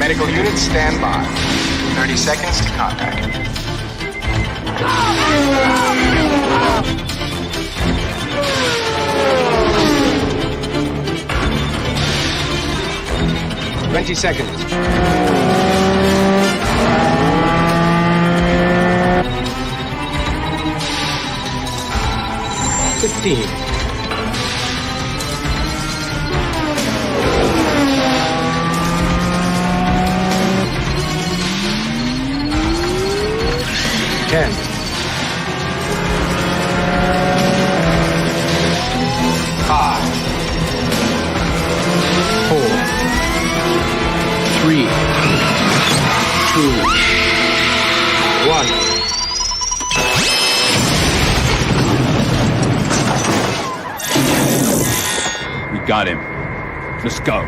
Medical units stand by. 30 seconds to contact. 20 seconds. 15. 10. 5. 4. 3, 2, 1. We got him. Let's go.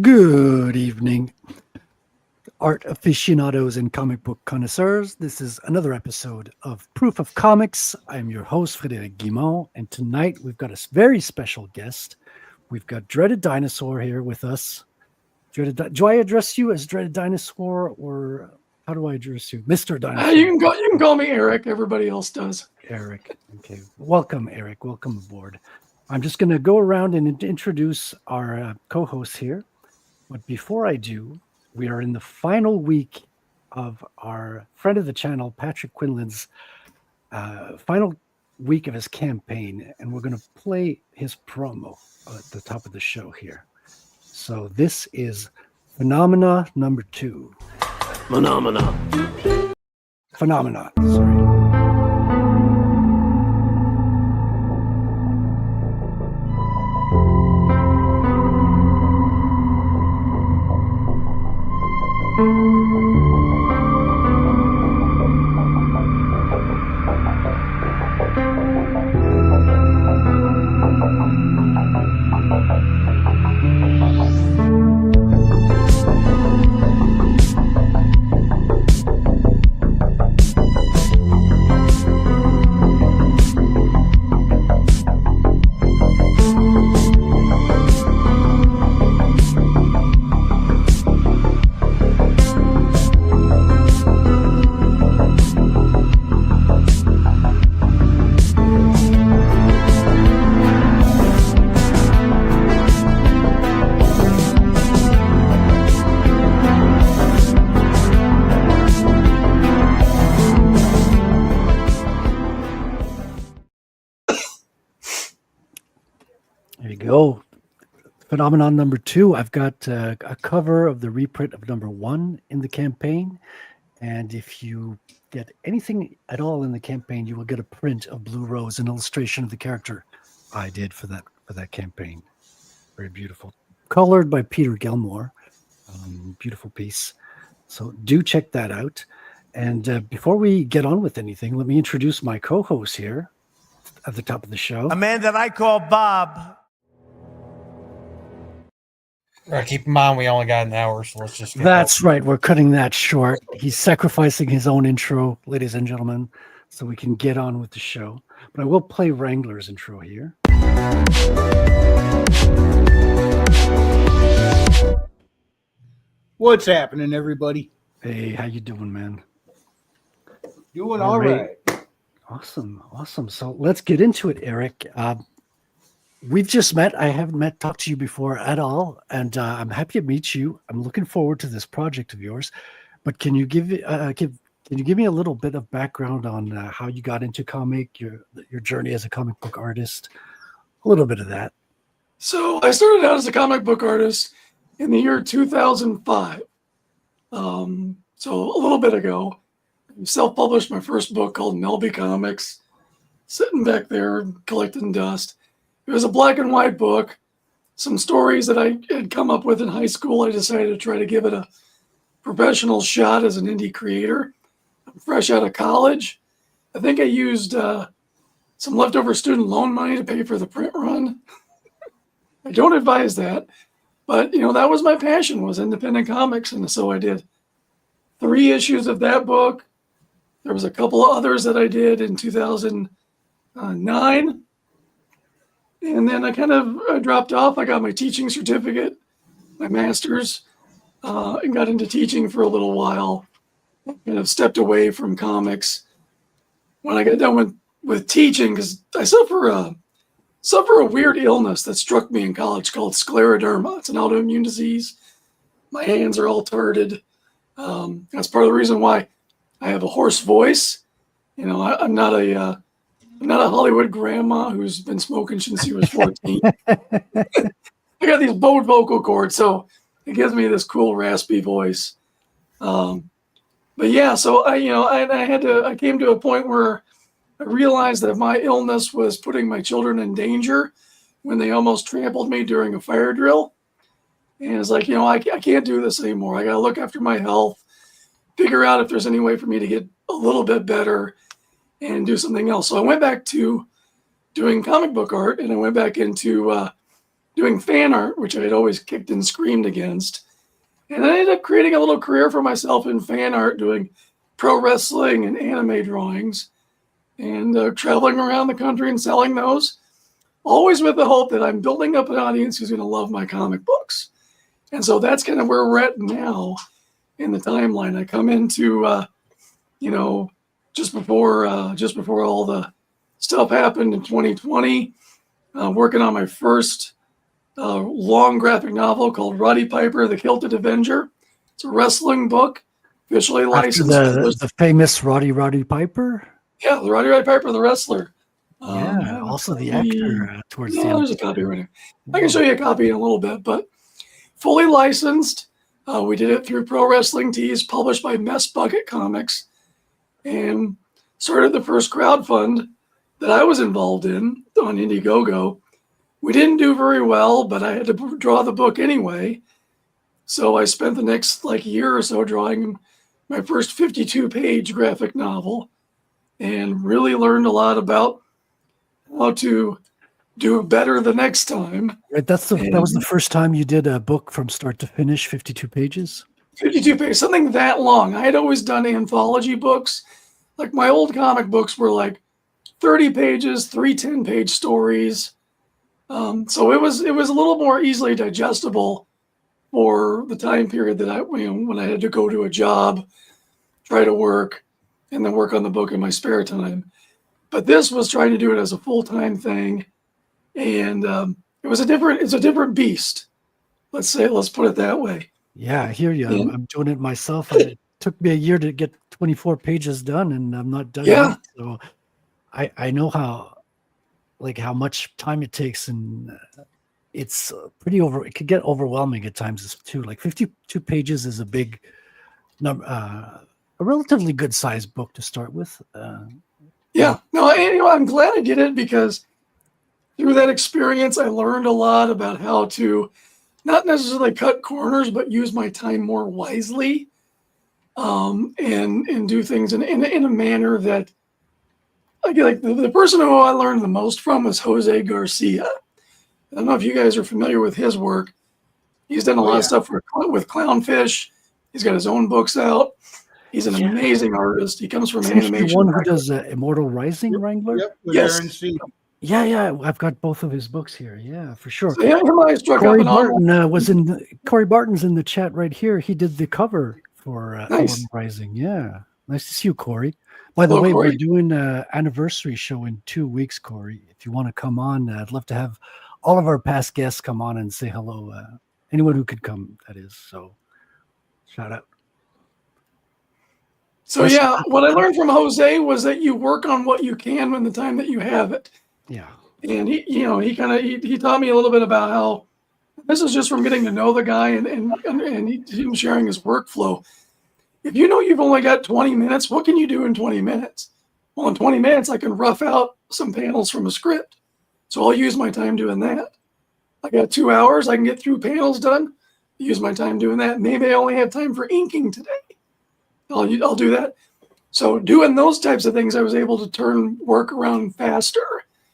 Good evening, art aficionados and comic book connoisseurs. This is another episode of Proof of Comics. I'm your host, Frederic Guimont, and tonight we've got a very special guest. We've got Dreaded Dinosaur here with us. Do I address you as Dreaded Dinosaur, or how do I address you? Mr. Dinosaur. You can call me Eric. Everybody else does. Eric. Okay. Welcome, Eric. Welcome aboard. I'm just going to go around and introduce our co-hosts here. But before I do, we are in the final week of our friend of the channel, Patrick Quinlan's final week of his campaign, and we're going to play his promo at the top of the show here. So this is Phenomena number 2. Phenomena. Sorry. Phenomenon number 2, I've got a cover of the reprint of number 1 in the campaign. And if you get anything at all in the campaign, you will get a print of Blue Rose, an illustration of the character I did for that campaign. Very beautiful. Colored by Peter Gilmore. Beautiful piece. So do check that out. And before we get on with anything, let me introduce my co-host here at the top of the show. A man that I call Bob. Keep in mind, we only got an hour, so let's just... That's right. We're cutting that short. He's sacrificing his own intro, ladies and gentlemen, so we can get on with the show. But I will play Wrangler's intro here. What's happening, everybody? Hey, how you doing, man? Doing All all right. right. Awesome. So let's get into it, Eric. We've just met. I haven't talked to you before at all, and I'm happy to meet you. I'm looking forward to this project of yours. But can you give me a little bit of background on how you got into comic, your journey as a comic book artist, a little bit of that? So I started out as a comic book artist in the year 2005. So a little bit ago. I self-published my first book called Melby Comics, sitting back there collecting dust. It was a black and white book. Some stories that I had come up with in high school. I decided to try to give it a professional shot as an indie creator. I'm fresh out of college. I think I used some leftover student loan money to pay for the print run. I don't advise that, but that was my passion, was independent comics, and so I did 3 issues of that book. There was a couple of others that I did in 2009, and then I kind of dropped off. I got my teaching certificate, my master's, and got into teaching for a little while. Kind of stepped away from comics when I got done with teaching, because I suffer a weird illness that struck me in college called scleroderma. It's an autoimmune disease. My hands are all tarted. That's part of the reason why I have a hoarse voice. I'm not a Hollywood grandma who's been smoking since she was 14. I got these bowed vocal cords, so it gives me this cool raspy voice. But yeah, so I came to a point where I realized that my illness was putting my children in danger when they almost trampled me during a fire drill. And it's like, I can't do this anymore. I got to look after my health, figure out if there's any way for me to get a little bit better and do something else. So I went back to doing comic book art, and I went back into doing fan art, which I had always kicked and screamed against. And I ended up creating a little career for myself in fan art, doing pro wrestling and anime drawings, and traveling around the country and selling those, always with the hope that I'm building up an audience who's going to love my comic books. And so that's kind of where we're at now in the timeline. I come into, just before all the stuff happened in 2020, working on my first long graphic novel called Roddy Piper, the Kilted Avenger. It's a wrestling book, officially licensed. The famous Roddy Piper? Yeah, the Roddy Piper, the wrestler. Also the actor towards the end. There's a copy right here. I can show you a copy in a little bit, but fully licensed. We did it through Pro Wrestling Tees, published by Mess Bucket Comics, and started the first crowdfund that I was involved in on Indiegogo. We didn't do very well, but I had to draw the book anyway. So I spent the next year or so drawing my first 52-page graphic novel, and really learned a lot about how to do better the next time. Right, that was the first time you did a book from start to finish, 52 pages? 52 pages, something that long. I had always done anthology books. Like my old comic books were 30 pages, 3 10-page stories. So it was a little more easily digestible for the time period that when I had to go to a job, try to work, and then work on the book in my spare time. But this was trying to do it as a full-time thing, and it's a different beast. Let's put it that way. Yeah, I hear you. I'm doing it myself. It took me a year to get 24 pages done, and I'm not done yet. So I know how much time it takes, and it's it could get overwhelming at times too. 52 pages is a big number, a relatively good sized book to start with. I'm glad I did it, because through that experience, I learned a lot about how to not necessarily cut corners, but use my time more wisely, and do things in a manner that the person who I learned the most from was Jose Garcia. I don't know if you guys are familiar with his work. He's done a lot of stuff with Clownfish. He's got his own books out. He's an amazing artist. He comes from animation. The one who does Immortal Rising, Wrangler? Yep, with Yes. RNC. Yeah, I've got both of his books here. Yeah, for sure. So yeah, him and I struck up Corey an online. Barton Corey Barton's in the chat right here. He did the cover for Nice. Autumn Rising. Yeah, nice to see you, Corey. By the Hello, way, Corey. we're doing an anniversary show in 2 weeks, Corey. If you want to come on, I'd love to have all of our past guests come on and say hello. Anyone who could come, that is. So, shout out. So yeah, what I learned from Jose was that you work on what you can in the time that you have it. Yeah. And he taught me a little bit about how this is just from getting to know the guy and him sharing his workflow. If you know you've only got 20 minutes, what can you do in 20 minutes? Well, in 20 minutes, I can rough out some panels from a script. So I'll use my time doing that. I got 2 hours. I can get through panels done. Use my time doing that. Maybe I only have time for inking today. I'll do that. So doing those types of things, I was able to turn work around faster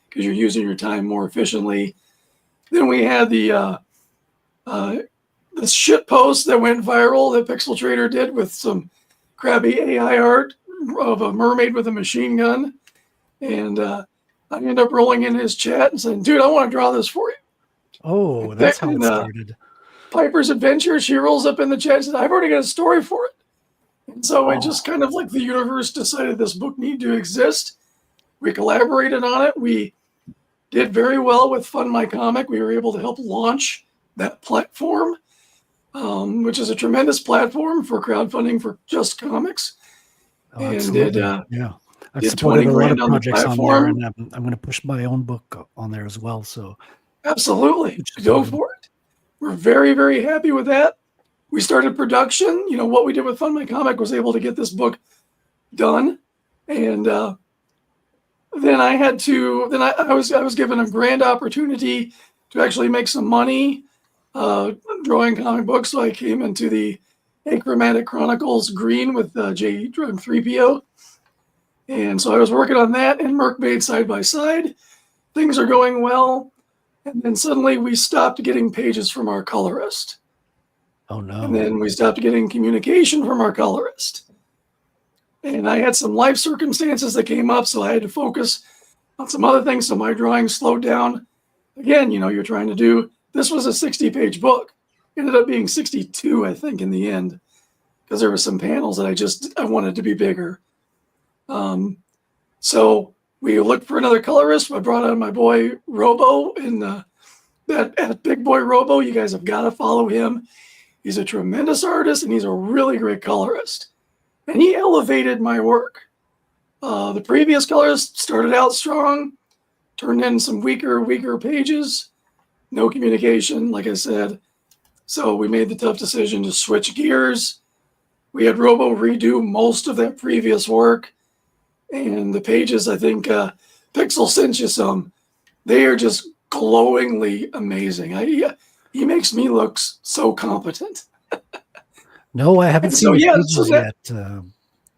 because you're using your time more efficiently. Then we had the shit post that went viral that Pixel Trader did with some crappy AI art of a mermaid with a machine gun. And I ended up rolling in his chat and saying, dude, I want to draw this for you. Oh, that's how it started. Piper's Adventure, she rolls up in the chat and says, I've already got a story for it. And so it just kind of like the universe decided this book needed to exist. We collaborated on it. We did very well with Fund My Comic. We were able to help launch that platform, which is a tremendous platform for crowdfunding for just comics. And yeah, I've did supported 20 a lot of grand on the projects on there, platform. and I'm going to push my own book on there as well. So Absolutely, go for it. We're very, very happy with that. We started production. You know, what we did with Fund My Comic was able to get this book done. And then I was given a grand opportunity to actually make some money drawing comic books. So I came into the Achromatic Chronicles Green with J. Drug 3PO. And so I was working on that and Mercmaid side by side. Things are going well. And then suddenly we stopped getting pages from our colorist. Oh, no. And then we stopped getting communication from our colorist. And I had some life circumstances that came up, so I had to focus on some other things. So my drawing slowed down. Again, you know, you're trying to do, this was a 60-page book. It ended up being 62, I think, in the end, because there were some panels that I wanted to be bigger. So we looked for another colorist. I brought on my boy Robo, and that Big Boy Robo, you guys have got to follow him. He's a tremendous artist, and he's a really great colorist. And he elevated my work. The previous colorist started out strong, turned in some weaker pages, no communication, like I said. So we made the tough decision to switch gears. We had Robo redo most of that previous work. And the pages, I think Pixel sent you some. They are just glowingly amazing. He makes me look so competent. No, I haven't seen the pages yet.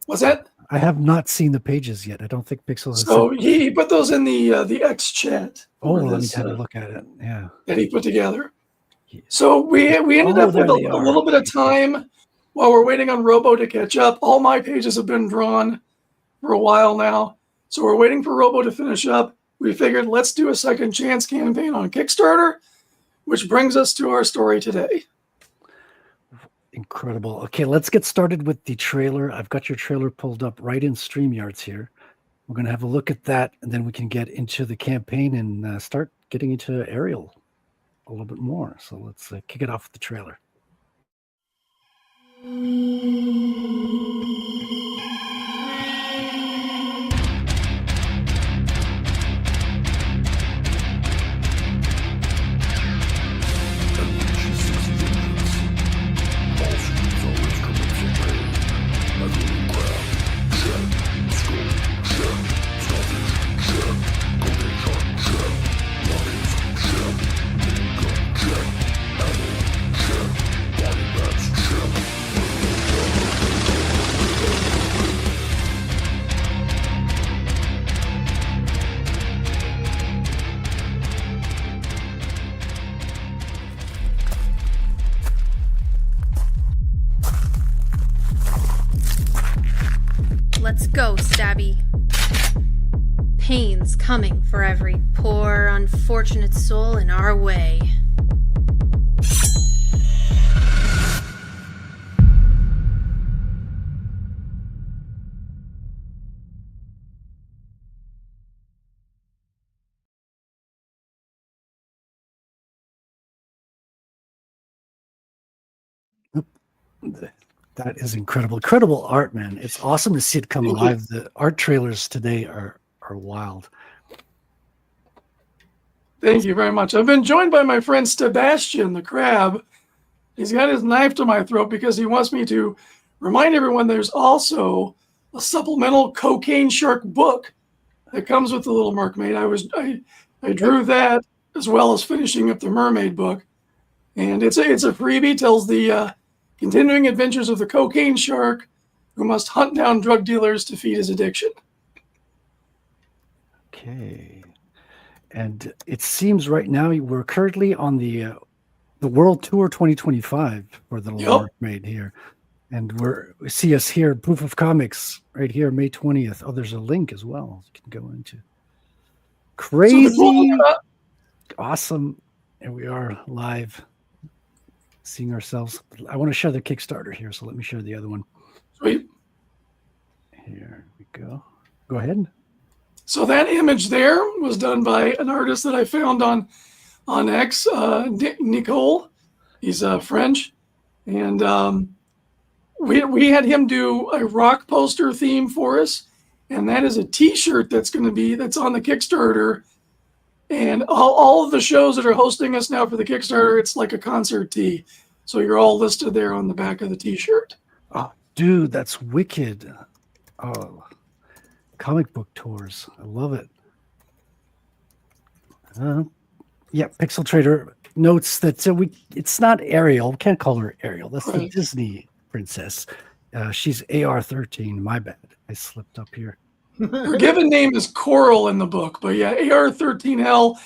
What's that? I have not seen the pages yet. I don't think Pixel has. So he put those in the X chat. Oh, let me have a look at it. Yeah. That he put together. So we ended up with a little bit of time while we're waiting on Robo to catch up. All my pages have been drawn for a while now. So we're waiting for Robo to finish up. We figured let's do a second chance campaign on Kickstarter, which brings us to our story today. Incredible. Okay, let's get started with the trailer. I've got your trailer pulled up right in StreamYards here. We're going to have a look at that, and then we can get into the campaign and start getting into Ariel a little bit more. So let's kick it off with the trailer. Let's go, Stabby. pain's coming for every poor, unfortunate soul in our way. That is incredible. Incredible art, man. It's awesome to see it come alive. The art trailers today are wild. Thank you very much. I've been joined by my friend Sebastian the Crab. He's got his knife to my throat because he wants me to remind everyone there's also a supplemental cocaine shark book that comes with the Little Mercmaid. I drew that as well as finishing up the Mermaid book, and it's a freebie. Tells the continuing adventures of the cocaine shark who must hunt down drug dealers to feed his addiction. Okay. And it seems right now we're currently on the World Tour 2025 for the Little Mermaid here. And we see us here, Proof of Comics, right here, May 20th. Oh, there's a link as well you can go into. Crazy. Awesome. And we are live seeing ourselves. I want to share the Kickstarter here, so let me share the other one. Sweet. Here we go. Go ahead. So that image there was done by an artist that I found on X, Nicole. He's French, and we had him do a rock poster theme for us, and that is a T-shirt that's on the Kickstarter. And all of the shows that are hosting us now for the Kickstarter, it's like a concert tee. So you're all listed there on the back of the T-shirt. Oh, dude, that's wicked. Oh, comic book tours. I love it. Yeah, Pixel Trader notes that it's not Ariel. We can't call her Ariel. That's the Disney princess. She's AR-13. My bad. I slipped up here. Her given name is Coral in the book, but yeah, AR-13L,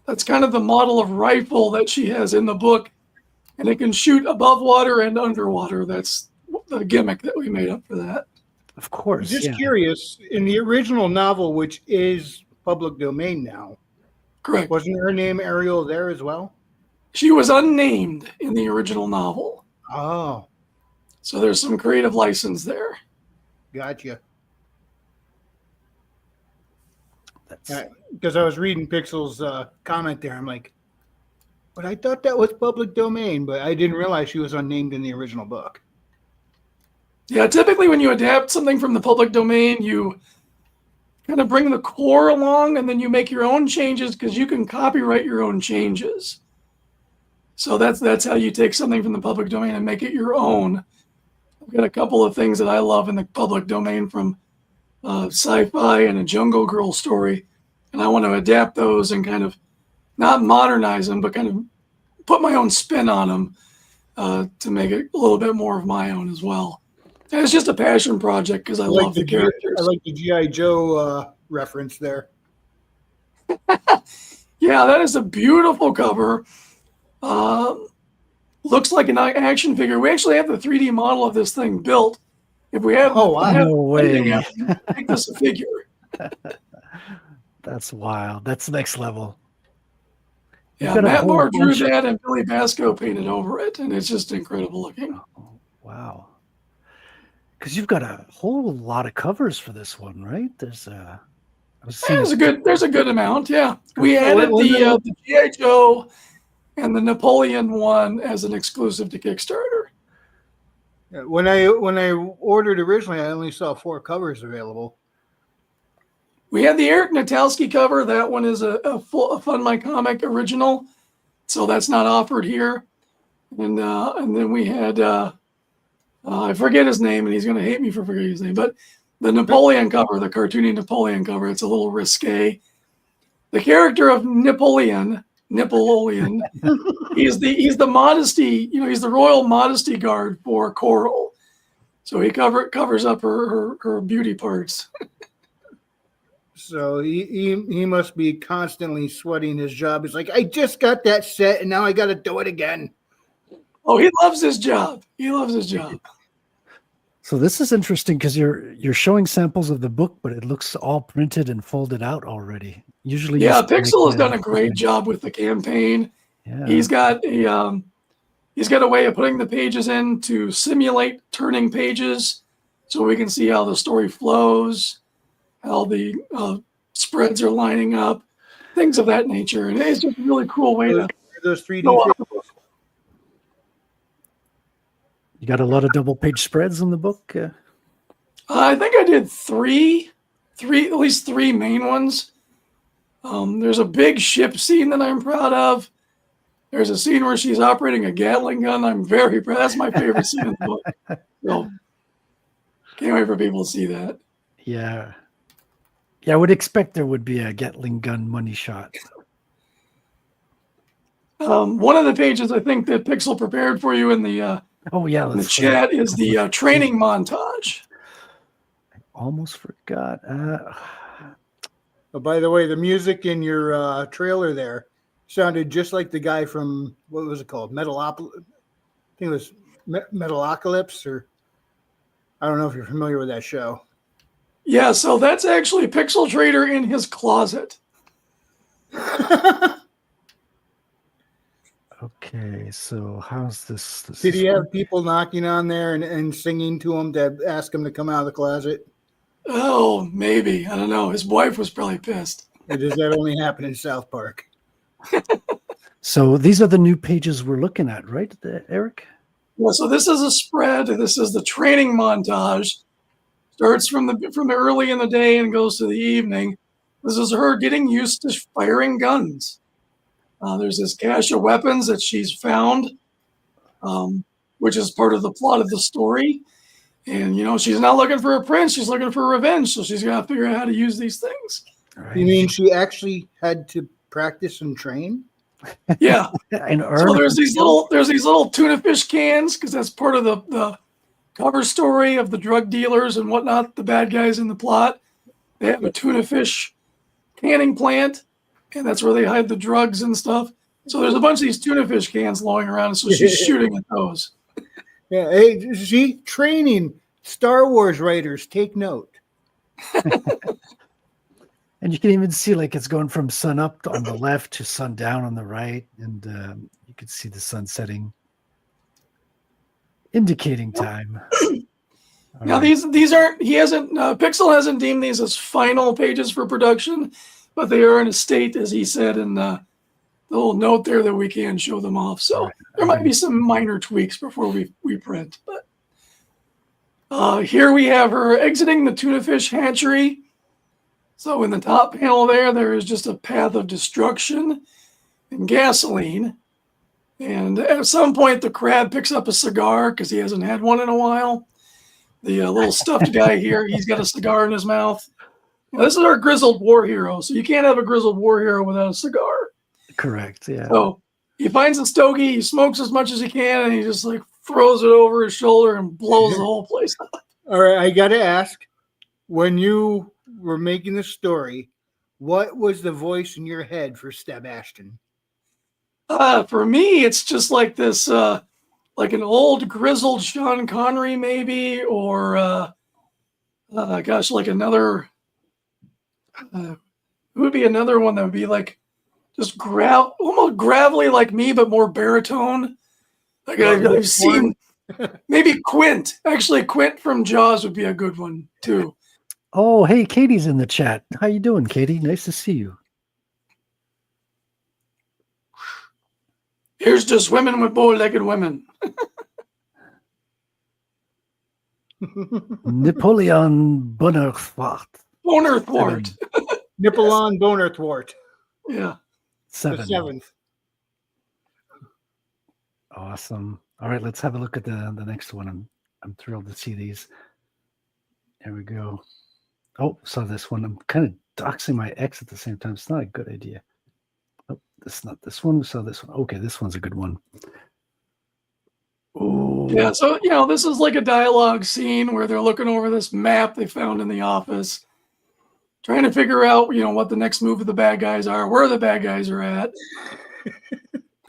that's kind of the model of rifle that she has in the book, and it can shoot above water and underwater. That's the gimmick that we made up for that. Of course. Just curious, in the original novel, which is public domain now, correct? Wasn't her name Ariel there as well? She was unnamed in the original novel. Oh. So there's some creative license there. Gotcha. Because I was reading Pixel's comment there. I'm like, but I thought that was public domain, but I didn't realize she was unnamed in the original book. Yeah, typically when you adapt something from the public domain, you kind of bring the core along and then you make your own changes because you can copyright your own changes. So that's how you take something from the public domain and make it your own. I've got a couple of things that I love in the public domain from sci-fi and a Jungle Girl story, and I want to adapt those and kind of not modernize them, but kind of put my own spin on them to make it a little bit more of my own as well. And it's just a passion project because I love the characters. I like the G.I. Joe reference there. Yeah, that is a beautiful cover. Looks like an action figure. We actually have the 3D model of this thing built. If we have, no way. Make this a figure. That's wild. That's next level. Yeah, Matt Moore drew that and Billy Basco painted over it, and it's just incredible looking. Oh, wow. Because you've got a whole lot of covers for this one, right? There's a good amount. Yeah, we added the G.I. Joe and the Napoleon one as an exclusive to Kickstarter. When I ordered originally, I only saw 4 covers available. We had the Eric Natalski cover. That one is a Fun My Comic original, so that's not offered here. And then we had I forget his name, and he's going to hate me for forgetting his name. But the Napoleon cover, the cartoony Napoleon cover, it's a little risque. The character of Napoleon, he's the modesty, he's the royal modesty guard for Coral. So he covers up her beauty parts. So he must be constantly sweating his job. He's like, I just got that set and now I got to do it again. Oh, he loves his job. He loves his job. So this is interesting because you're showing samples of the book, but it looks all printed and folded out already. Usually, Yeah, you see, Pixel like, has done a great job with the campaign. Yeah. He's got a way of putting the pages in to simulate turning pages, so we can see how the story flows, how the spreads are lining up, things of that nature. And it's just a really cool way to Those 3D go off figures. the book. You got a lot of double page spreads in the book. I think I did at least three main ones. There's a big ship scene that I'm proud of. There's a scene where she's operating a Gatling gun. I'm very proud. That's my favorite scene in the book. So can't wait for people to see that. Yeah. Yeah, I would expect there would be a Gatling gun money shot. One of the pages I think that Pixel prepared for you in the chat is the training montage. I almost forgot. Oh, by the way, the music in your trailer there sounded just like the guy from, what was it called? I think it was Metalocalypse, or I don't know if you're familiar with that show. Yeah, so that's actually Pixel Trader in his closet. Okay, so how's this? Did he have people knocking on there and singing to him to ask him to come out of the closet? Oh, maybe. I don't know. His wife was probably pissed. Or does that only happen in South Park? So these are the new pages we're looking at, right, Eric? Yeah, so this is a spread. This is the training montage. Starts from the early in the day and goes to the evening. This is her getting used to firing guns. There's this cache of weapons that she's found, which is part of the plot of the story. And, she's not looking for a prince. She's looking for revenge. So she's got to figure out how to use these things. Right. You mean she actually had to practice and train? Yeah. And so there's these little tuna fish cans, because that's part of the cover story of the drug dealers and whatnot, the bad guys in the plot. They have a tuna fish canning plant, and that's where they hide the drugs and stuff. So there's a bunch of these tuna fish cans lying around, so she's shooting at those. Yeah, hey, see, training. Star Wars writers, take note. And you can even see it's going from sun up on the left to sun down on the right, and you can see the sun setting, indicating time. Now these aren't. Pixel hasn't deemed these as final pages for production, but they are in a state, as he said in the little note there, that we can show them off. So there might be some minor tweaks before we print. But here we have her exiting the tuna fish hatchery. So in the top panel there is just a path of destruction and gasoline. And at some point, the crab picks up a cigar because he hasn't had one in a while. The little stuffed guy here, he's got a cigar in his mouth. Now, this is our grizzled war hero. So you can't have a grizzled war hero without a cigar. Correct, yeah. So he finds a stogie, he smokes as much as he can, and he just throws it over his shoulder and blows the whole place up. All right, I got to ask, when you were making the story, what was the voice in your head for Steb Ashton? For me, it's just like this, like an old grizzled Sean Connery, maybe, or like another. Who would be another one that would be just almost gravelly like me, but more baritone? I've seen maybe Quint. Actually, Quint from Jaws would be a good one too. Oh, hey, Katie's in the chat. How you doing, Katie? Nice to see you. Here's just women with bow-legged women. Napoleon Bonaparte. Bonerthwart. Nippelon Bonerthwart. Yeah. The 7th. Awesome. All right, let's have a look at the next one. I'm thrilled to see these. There we go. Oh, saw this one. I'm kind of doxing my ex at the same time. It's not a good idea. Oh, this is not this one. We saw this one. Okay, this one's a good one. Oh. Yeah, so, this is like a dialogue scene where they're looking over this map they found in the office, trying to figure out, what the next move of the bad guys are, where the bad guys are at.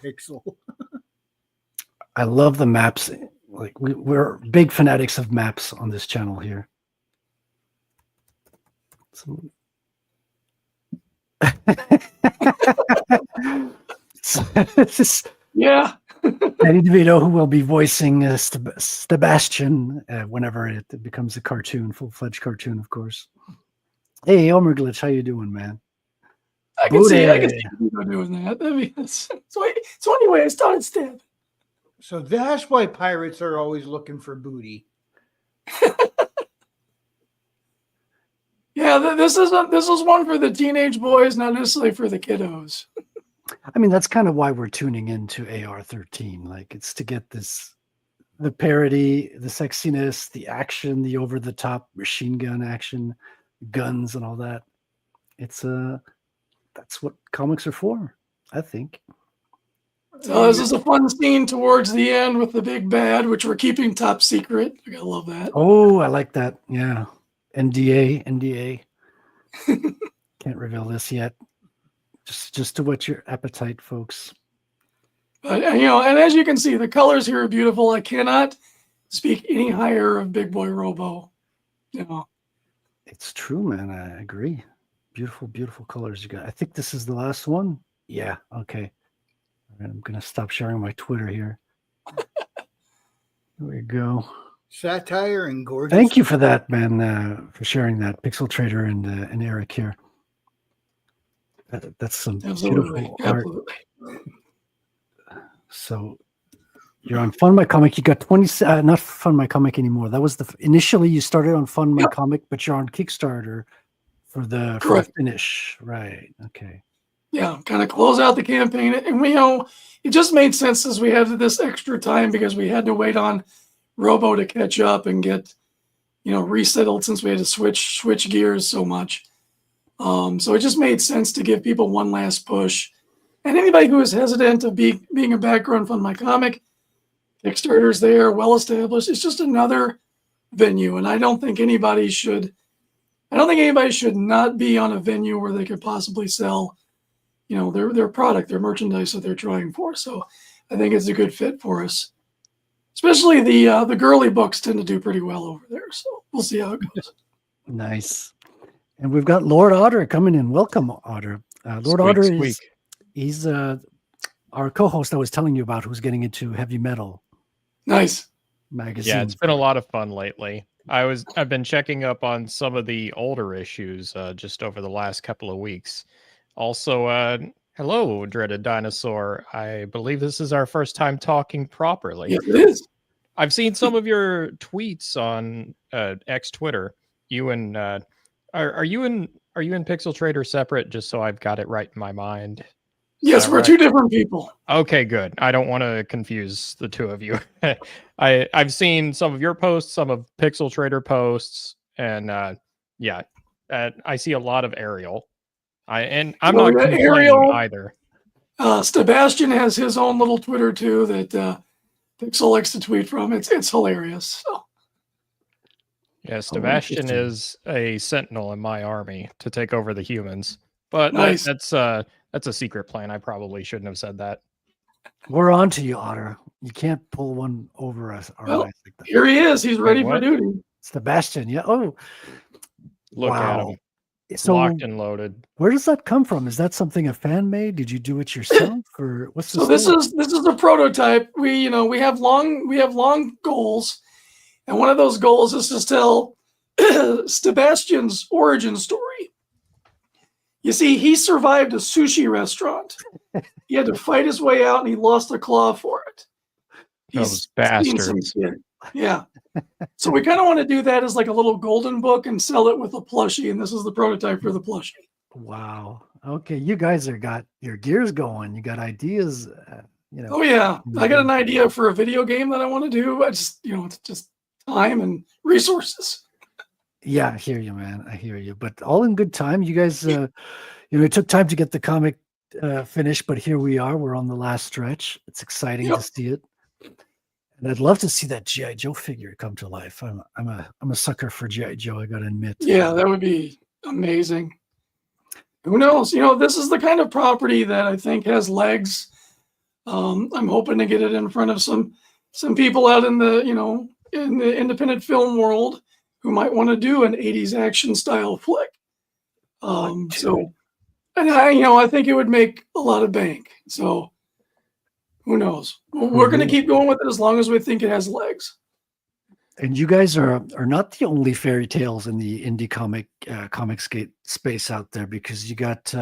Pixel. I love the maps Like we're big fanatics of maps on this channel here. So... Yeah. Danny DeVito, who will be voicing Sebastian whenever it becomes a cartoon, full-fledged cartoon, of course. Hey, Elmer Glitch, how you doing, man? I can see you doing that. It's one way I started Stab. So that's why pirates are always looking for booty. Yeah, this is one for the teenage boys, not necessarily for the kiddos. I mean, that's kind of why we're tuning into AR-13. Like, it's to get the parody, the sexiness, the action, the over-the-top machine gun action, guns and all that. It's that's what comics are for, I think. So this is a fun scene towards the end with the big bad, which we're keeping top secret. I gotta love that. Oh, I like that. Yeah. NDA. Can't reveal this yet. Just to whet your appetite, folks. But and as you can see, the colors here are beautiful. I cannot speak any higher of Big Boy Robo. It's true, man. I agree. Beautiful, beautiful colors you got. I think this is the last one. Yeah. Okay. All right, I'm gonna stop sharing my Twitter here. There we go. Satire and gorgeous. Thank you for that, man. For sharing that, Pixel Trader and Eric here. That's some beautiful art. So you're on Fund My Comic. You got 20. Not Fund My Comic anymore. That was initially you started on Fund My Comic, but you're on Kickstarter for the finish, right? Okay. Yeah, kind of close out the campaign, and it just made sense as we had this extra time because we had to wait on Robo to catch up and get resettled since we had to switch gears so much. So it just made sense to give people one last push. And anybody who is hesitant of being a background Fund My Comic, Kickstarter's there, well established. It's just another venue, and I don't think anybody should not be on a venue where they could possibly sell, their product, their merchandise that they're trying for. So I think it's a good fit for us. Especially the girly books tend to do pretty well over there. So we'll see how it goes. Nice. And we've got Lord Otter coming in. Welcome, Otter. Lord Otter he's our co-host I was telling you about who's getting into heavy metal. Nice. Magazine. Yeah, it's been a lot of fun lately. I've been checking up on some of the older issues just over the last couple of weeks. Also, hello, dreaded Dinosaur. I believe this is our first time talking properly. Yes, it is. I've seen some of your tweets on X Twitter. You and are you in Pixel Trader separate? Just so I've got it right in my mind. Yes, we're two different people. Okay, good. I don't want to confuse the two of you. I've seen some of your posts, some of Pixel Trader posts, and I see a lot of Ariel. I'm not complaining Ariel, either. Sebastian has his own little Twitter too that Pixel likes to tweet from. It's hilarious. So. Yeah, Sebastian is a sentinel in my army to take over the humans, but nice. That's a secret plan. I probably shouldn't have said that. We're on to you, Otter. You can't pull one over us. Well, like that. Here he is. He's ready for duty. Sebastian. Yeah. Oh, look at him. So locked and loaded. Where does that come from? Is that something a fan made? Did you do it yourself, or what's the this is a prototype. We have long goals, and one of those goals is to tell Sebastian's origin story. You see, he survived a sushi restaurant. He had to fight his way out, and he lost a claw for it. Those bastards. Yeah. So we kind of want to do that as like a little golden book and sell it with a plushie, and this is the prototype for the plushie. Wow. Okay, you guys got your gears going. You got ideas. Oh yeah, I got an idea for a video game that I want to do. I just it's just time and resources. Yeah, I hear you, man. I hear you. But all in good time. You guys, it took time to get the comic finished, but here we are. We're on the last stretch. It's exciting to see it. And I'd love to see that G.I. Joe figure come to life. I'm a sucker for G.I. Joe, I gotta admit. Yeah, that would be amazing. Who knows? This is the kind of property that I think has legs. I'm hoping to get it in front of some some people out in the in the independent film world who might want to do an 80s action style flick. So, and I think it would make a lot of bank. So, who knows? We're going to keep going with it as long as we think it has legs. And you guys are not the only fairy tales in the indie comics space out there, because you got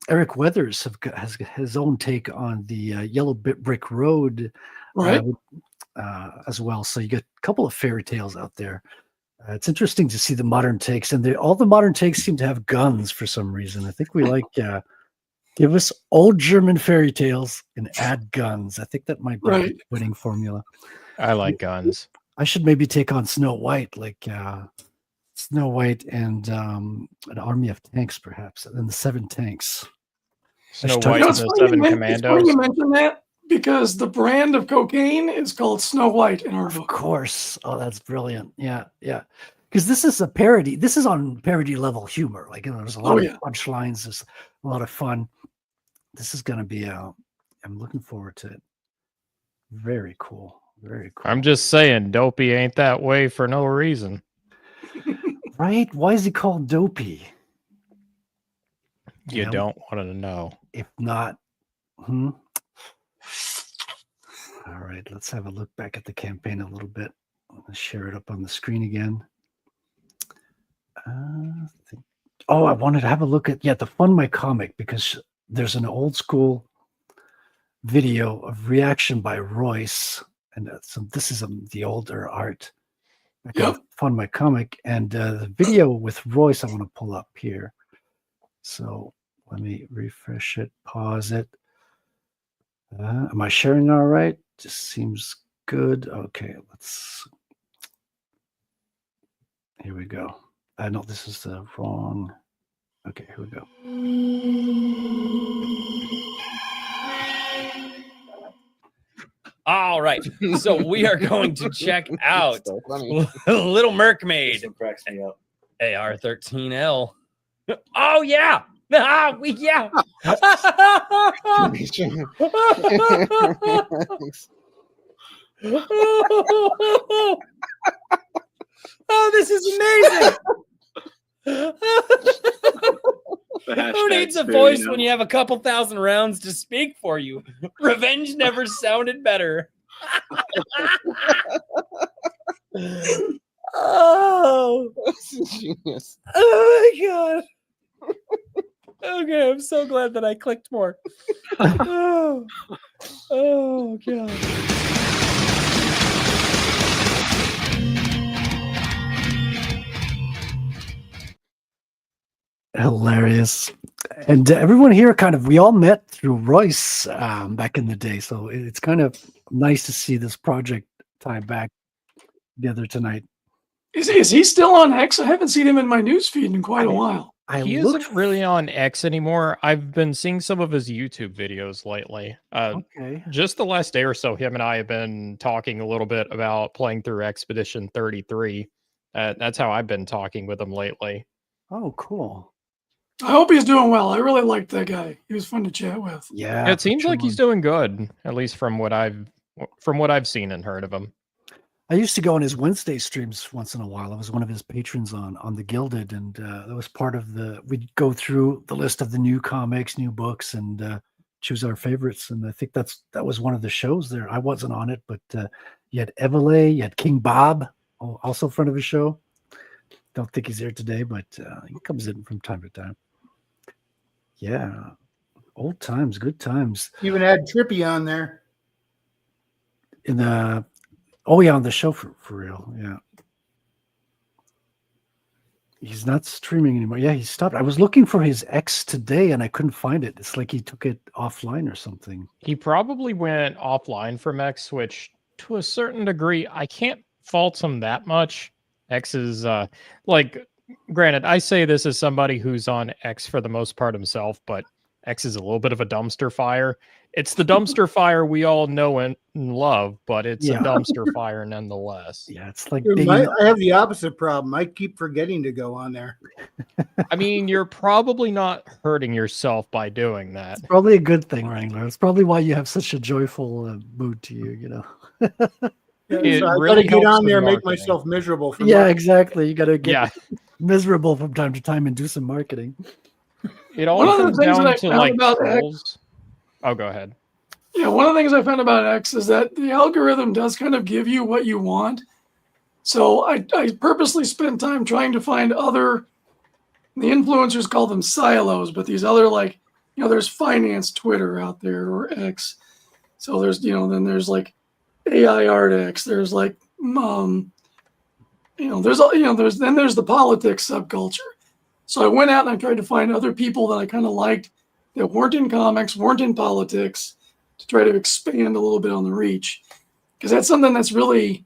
Eric Weathers has his own take on the Yellow Brick Road, Right. As well. So you got a couple of fairy tales out there. It's interesting to see the modern takes, and all the modern takes seem to have guns for some reason. I think we like give us old German fairy tales and add guns. I think that might be the winning formula. I like guns. I should maybe take on Snow White, like Snow White and an army of tanks, perhaps, and then the 7 tanks. Snow White and the 7 commandos. It's funny you mention that, because the brand of cocaine is called Snow White in our book. Of course. Oh, that's brilliant. Yeah. Because this is a parody. This is on parody level humor. Like, there's a lot of punchlines. There's a lot of fun. This is going to be I'm looking forward to it. Very cool. Very cool. I'm just saying, Dopey ain't that way for no reason. Right? Why is he called Dopey? You don't want to know. If not, All right, let's have a look back at the campaign a little bit. I'll share it up on the screen again. I wanted to have a look at the Fund My Comic, because there's an old school video of reaction by Royce, and so this is the older art. I can Fund My Comic, and the video with Royce I want to pull up here. So let me refresh it, pause it. Am I sharing all right? Just seems good. Okay, here we go. No, this is the wrong. Okay, here we go. All right, so we are going to check out Little Mercmaid, AR-13L. Oh yeah. Oh this is amazing. Who needs a voice when you have a couple thousand rounds to speak for you? Revenge never sounded better. Oh, this is genius. Oh my god. Okay, I'm so glad that I clicked more. Oh god. Hilarious. And everyone here we all met through Royce back in the day. So it's kind of nice to see this project tie back together tonight. Is he still on X? I haven't seen him in my newsfeed in quite a while. He isn't really on X anymore. I've been seeing some of his YouTube videos lately. Okay. Just the last day or so, him and I have been talking a little bit about playing through Expedition 33. That's how I've been talking with him lately. Oh, cool. I hope he's doing well. I really liked that guy. He was fun to chat with. Yeah, it seems like he's doing good, at least from what I've seen and heard of him. I used to go on his Wednesday streams once in a while. I was one of his patrons on the Gilded, and that was part of we'd go through the list of the new comics, new books, and choose our favorites. And I think that was one of the shows there. I wasn't on it, but you had Evele, you had King Bob, also front of his show. Don't think he's there today, but he comes in from time to time. Yeah, old times, good times. Even had Trippy on there. On the show for real. Yeah. He's not streaming anymore. Yeah, he stopped. I was looking for his X today and I couldn't find it. It's like he took it offline or something. He probably went offline from X, which to a certain degree, I can't fault him that much. X is granted, I say this as somebody who's on X for the most part himself, but X is a little bit of a dumpster fire. It's the dumpster fire we all know and love, but it's a dumpster fire nonetheless. Yeah, it's like I have the opposite problem. I keep forgetting to go on there. I mean, you're probably not hurting yourself by doing that. It's probably a good thing, Wrangler. It's probably why you have such a joyful mood to you, you know. It So I really gotta get helps on with there and make marketing. myself miserable. For Yeah, marketing. exactly. You got to get Yeah, miserable from time to time and do some marketing. it all One of the comes things that down I to found like about X, trolls. Oh, go ahead. yeah, one of the things I found about X is that the algorithm does kind of give you what you want. So I purposely spent time trying to find other, the influencers call them silos, but these other, like, there's finance Twitter out there, or X. So there's, then there's like AI art X. There's like, there's the politics subculture. So I went out and I tried to find other people that I kind of liked that weren't in comics, weren't in politics, to try to expand a little bit on the reach. Because that's something it's really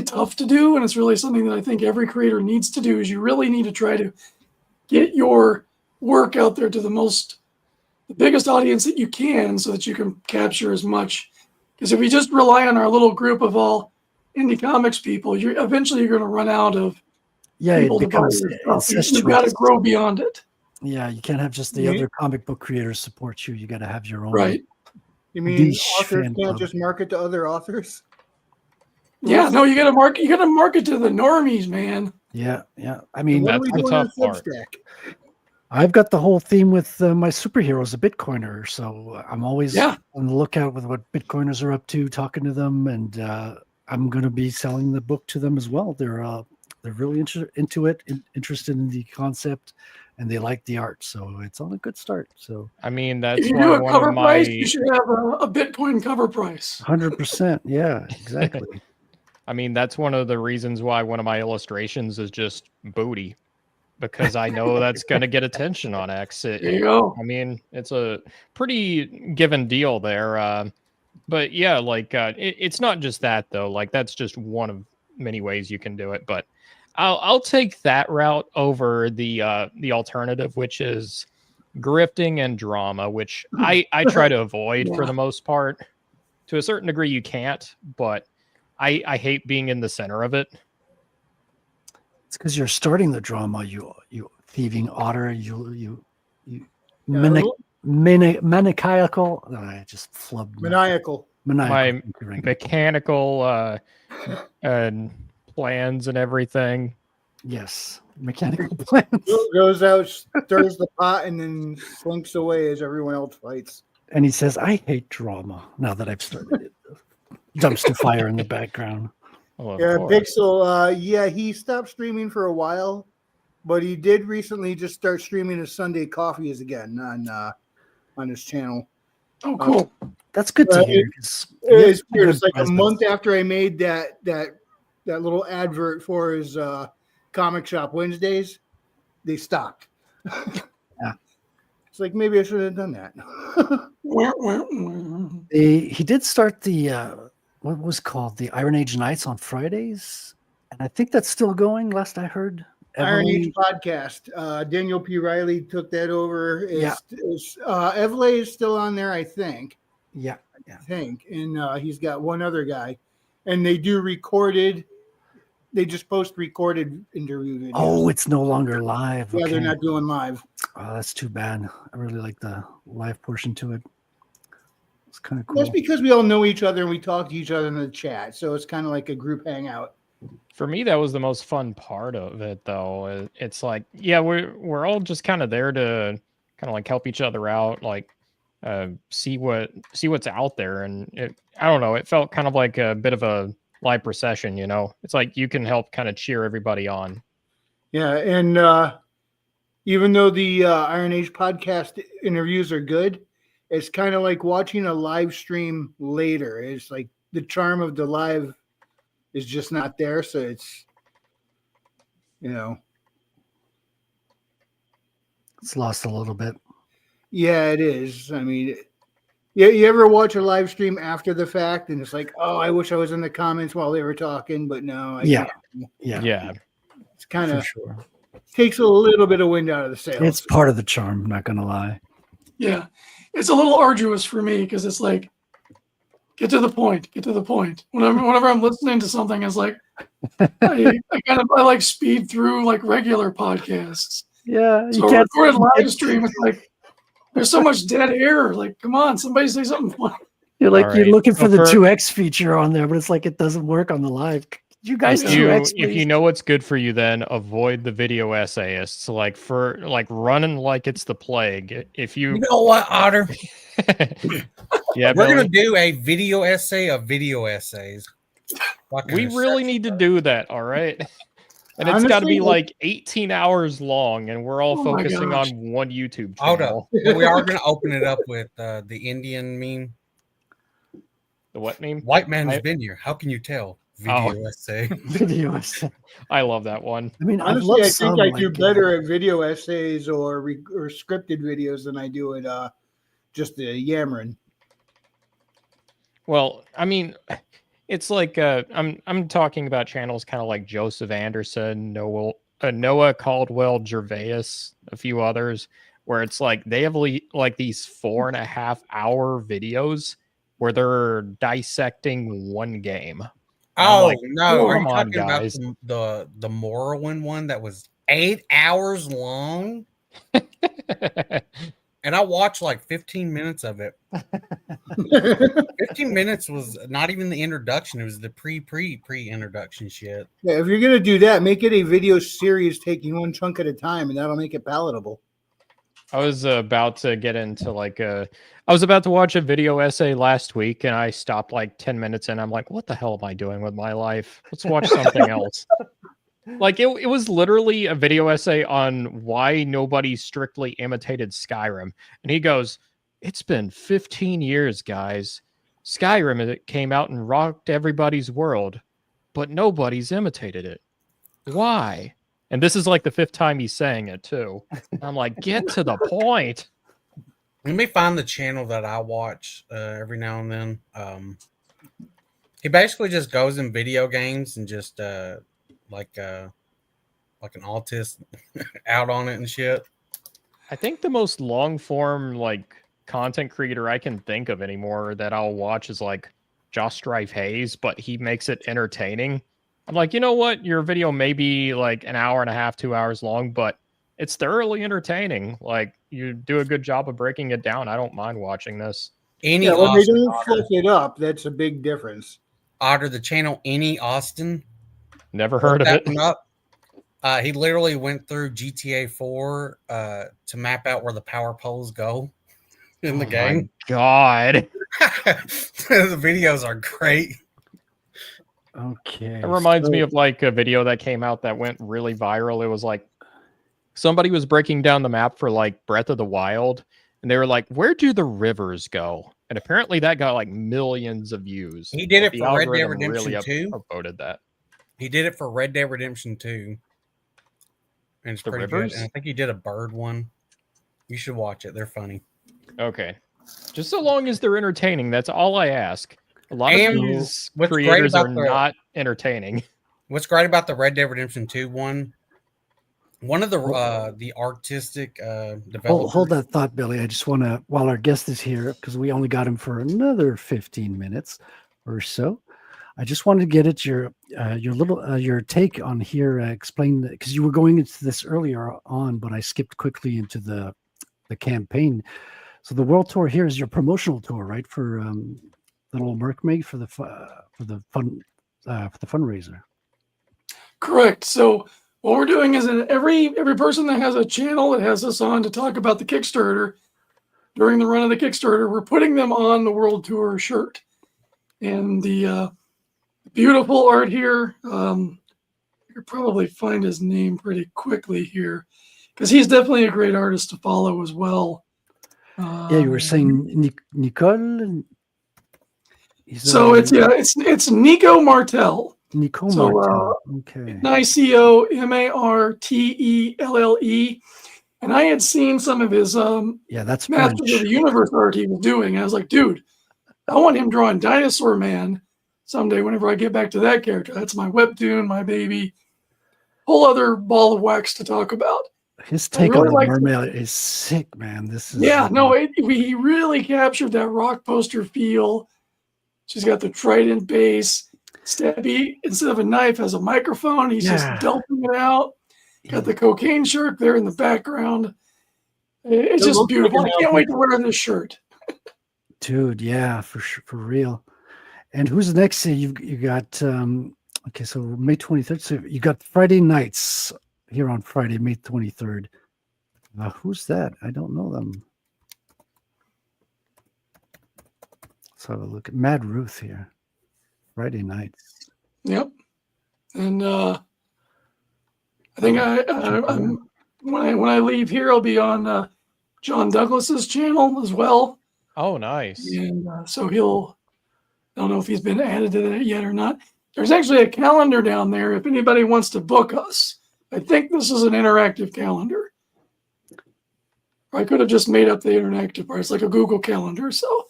tough to do, and it's really something that I think every creator needs to do. Is you really need to try to get your work out there to the biggest audience that you can, so that you can capture as much. Because if we just rely on our little group of all indie comics people, you're eventually going to run out of people to buy your stuff. You've got to grow beyond it. Yeah, you can't have just the other comic book creators support you. You got to have your own. Right. You mean niche authors fan can't club. just market to other authors? Yeah, no, you got to market. You got to market to the normies, man. Yeah, yeah. I mean, What are That's we the doing on tough part. Substack? I've got the whole theme with my superheroes, a Bitcoiner. So I'm always on the lookout with what Bitcoiners are up to, talking to them, and I'm going to be selling the book to them as well. They're really into it, interested in the concept, and they like the art. So it's on a good start. So I mean, that's if you why do a one cover of my price, you should have a Bitcoin cover price. 100%. Yeah, exactly. I mean, that's one of the reasons why one of my illustrations is just booty, because I know that's going to get attention on X. There you go. I mean, it's a pretty given deal there. But yeah, like it's not just that though. Like that's just one of many ways you can do it. But I'll take that route over the alternative, which is grifting and drama, which I try to avoid for the most part. To a certain degree, you can't, but I hate being in the center of it. It's because you're starting the drama. You thieving otter. You maniacal. I just flubbed. Maniacal. My mechanical and plans and everything. Yes, mechanical plans. Goes out, stirs the pot, and then slinks away as everyone else fights. And he says, "I hate drama." Now that I've started it, dumpster fire in the background. Oh, yeah, Pixel. He stopped streaming for a while, but he did recently just start streaming his Sunday coffees again on his channel. Oh, cool. That's good to hear. It's weird. It's like a month after I made that little advert for his comic shop Wednesdays, they stopped. Yeah. It's like maybe I should have done that. He did start the what was called the Iron Age Nights on Fridays, and I think that's still going. Last I heard, Iron Age podcast. Daniel P. Riley took that over. Evlay is still on there, I think. Yeah. I think, and he's got one other guy, and they do recorded. They just post recorded interview videos. Oh, it's no longer live. Yeah, Okay. they're not doing live. Oh, that's too bad. I really like the live portion to it. It's kind of cool. That's because we all know each other and we talk to each other in the chat, so it's kind of like a group hangout. For me, that was the most fun part of it, though. It's like, yeah, we're all just kind of there to kind of like help each other out, like see what's out there, and I don't know. It felt kind of like a bit of a live procession, you know. It's like you can help kind of cheer everybody on. Yeah, and even though the Iron Age podcast interviews are good, it's kind of like watching a live stream later. It's like the charm of the live is just not there, so it's, you know, it's lost a little bit. Yeah, it is. I mean, you ever watch a live stream after the fact and it's like, oh, I wish I was in the comments while they were talking, but no. Yeah. It's kind of sure. Takes a little bit of wind out of the sails. It's part of the charm, I'm not going to lie. Yeah. It's a little arduous for me because it's like, get to the point. Whenever I'm listening to something, it's like, I like speed through like regular podcasts. Yeah. So a recorded live stream, it's like, there's so much dead air. Like, come on, somebody say something funny. You're like, All you're right. looking So for the for- 2x feature on there, but it's like it doesn't work on the live. You guys If you, 2x, if you please. know what's good for you, then avoid the video essayists. Like for like running like it's the plague. If You you, know what, Otter? yeah, We're Billy, gonna do a video essay of video essays. Like we an really need to do that. All right. And it's got to Honestly, be like 18 hours long, and we're all Oh my focusing gosh. on one YouTube Hold up. channel. But we are gonna open it up with the Indian meme. The what meme? White man's I- been here. How can you tell? Oh. Video essay. Video essay. I love that one. I mean, I've honestly, loved I think some, I do like, better at video essays or scripted videos than I do at just the yammering. Well, I mean, it's like I'm talking about channels kind of like Joseph Anderson, Noah Caldwell Gervais, a few others, where it's like they have like these 4.5-hour videos where they're dissecting one game. And I'm Oh like, no! Are you come on, talking about guys. the Morrowind one that was 8 hours long? And I watched like 15 minutes of it. 15 minutes was not even the introduction; it was the pre-introduction shit. Yeah, if you're gonna do that, make it a video series taking one chunk at a time, and that'll make it palatable. I was about to get into like I was about to watch a video essay last week, and I stopped like 10 minutes in. I'm like, what the hell am I doing with my life? Let's watch something else. Like it was literally a video essay on why nobody strictly imitated Skyrim. And he goes, it's been 15 years, guys. Skyrim came out and rocked everybody's world, but nobody's imitated it. Why? And this is like the 5th time he's saying it too. I'm like, get to the point. Let me find the channel that I watch every now and then. He basically just goes in video games and just like an autist out on it and shit. I think the most long form like content creator I can think of anymore that I'll watch is like Josh Strife Hayes, but he makes it entertaining. I'm like, you know what? Your video may be like an hour and a half, 2 hours long, but it's thoroughly entertaining. Like you do a good job of breaking it down. I don't mind watching this. When they don't fluff it up, that's a big difference. Otter, the channel Any Austin. Never heard of it. He literally went through GTA 4 to map out where the power poles go in the game. My God. The videos are great. Okay. It reminds me of like a video that came out that went really viral. It was like somebody was breaking down the map for like Breath of the Wild, and they were like, where do the rivers go? And apparently that got like millions of views. He did it The for Red Dead algorithm Redemption 2. Upvoted that. He did it for Red Dead Redemption 2. And it's The pretty rivers? good. And I think he did a bird one. You should watch it. They're funny. Okay. Just so long as they're entertaining, that's all I ask. A lot of And these what's great creators are about the- not entertaining. What's great about the Red Dead Redemption 2 one of the artistic developers. Hold that thought, Billy. I just want to, while our guest is here, because we only got him for another 15 minutes or so, I just wanted to get at your your take on here. Explain, because you were going into this earlier on, but I skipped quickly into the campaign. So the world tour here is your promotional tour, right? For Little Mercmaid for the fundraiser. Correct. So what we're doing is every person that has a channel that has us on to talk about the Kickstarter during the run of the Kickstarter, we're putting them on the World Tour shirt. And the beautiful art here, you could probably find his name pretty quickly here, because he's definitely a great artist to follow as well. Yeah, you were saying Nicole. So it's Nico Martel. Nico So, Martel. Okay. Nico Martelle. And I had seen some of his that's Masters French. of the Universe art he was doing. I was like, dude, I want him drawing Dinosaur Man someday whenever I get back to that character. That's my webtoon, my baby. Whole other ball of wax to talk about. His take on the mermaid is sick, man. This is he really captured that rock poster feel. She's got the trident base. Stabby, instead of a knife, has a microphone. He's just dumping it out. Got the cocaine shark there in the background. It's just beautiful. I can't wait to wear this shirt. Dude, yeah, for real. And who's next? You got okay, so May 23rd. So you got Friday nights here on Friday, May 23rd. Who's that? I don't know them. Let's have a look at Mad Ruth here. Friday nights. Yep. And I think I'm when I leave here, I'll be on John Douglas's channel as well. Oh, nice. And so I don't know if he's been added to that yet or not. There's actually a calendar down there if anybody wants to book us. I think this is an interactive calendar. I could have just made up the interactive part. It's like a Google Calendar. So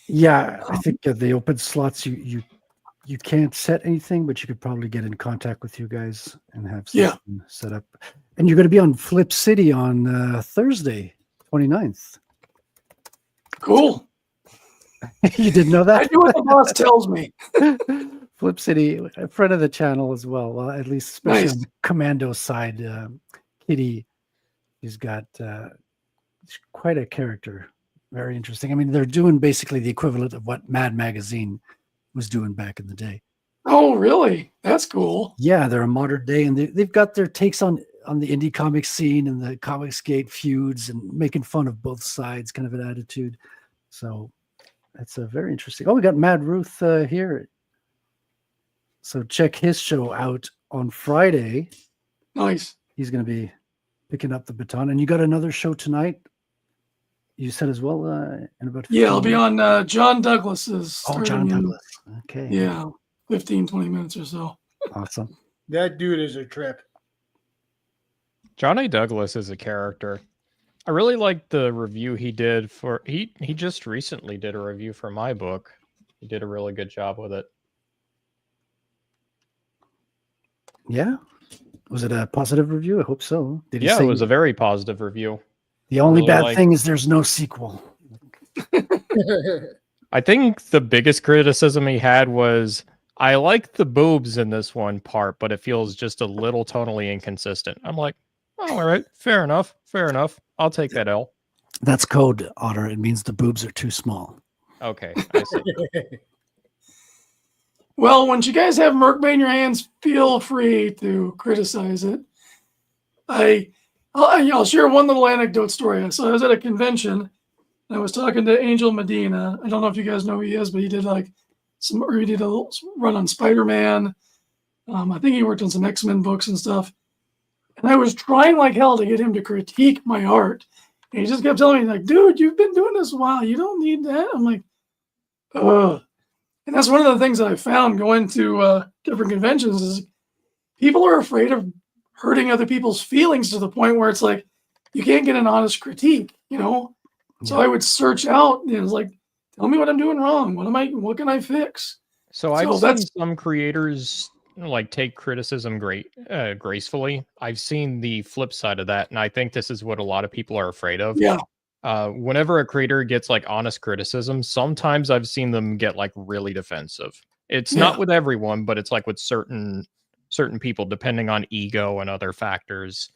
yeah, I think the open slots you can't set anything, but you could probably get in contact with you guys and have something set up. And you're going to be on Flip City on Thursday, 29th. Cool. You didn't know that? I do what the boss tells me. Flip City, a friend of the channel as well. Well, at least especially Nice. on the commando side, Kitty, he's got quite a character. Very interesting. I mean, they're doing basically the equivalent of what Mad Magazine was doing back in the day. Oh, really? That's cool. Yeah, they're a modern day, and they've got their takes on the indie comic scene and the Comicsgate feuds and making fun of both sides, kind of an attitude. So that's a very interesting. Oh, we got Mad Ruth here. So check his show out on Friday. Nice. He's going to be picking up the baton. And you got another show tonight, you said as well? In about 15 I'll be minutes? on John Douglas's. Oh, John Douglas. Okay. Yeah, 15, 20 minutes or so. Awesome. That dude is a trip. John A. Douglas is a character. I really like the review he did for he just recently did a review for my book. He did a really good job with it. Yeah. Was it a positive review? I hope so. Did he Yeah, say it was a very positive review. the only really bad thing is there's no sequel? I think the biggest criticism he had was, I like the boobs in this one part, but it feels just a little tonally inconsistent. I'm like, oh, all right, fair enough. I'll take that L. That's code, Otter. It means the boobs are too small. Okay, I see. Well, once you guys have Mercmaid in your hands, feel free to criticize it. I'll share one little anecdote story. So I was at a convention, and I was talking to Angel Medina. I don't know if you guys know who he is, but he did a little run on Spider-Man. I think he worked on some X-Men books and stuff. And I was trying like hell to get him to critique my art. And he just kept telling me, like, dude, you've been doing this a while. You don't need that. I'm like, ugh. And that's one of the things that I found going to different conventions is people are afraid of hurting other people's feelings to the point where it's like, you can't get an honest critique, you know? So I would search out, and it's like, tell me what I'm doing wrong. What can I fix? So I've seen some creators like take criticism gracefully. I've seen the flip side of that, and I think this is what a lot of people are afraid of. Yeah. Whenever a creator gets like honest criticism, sometimes I've seen them get like really defensive. It's not with everyone, but it's like with certain people, depending on ego and other factors,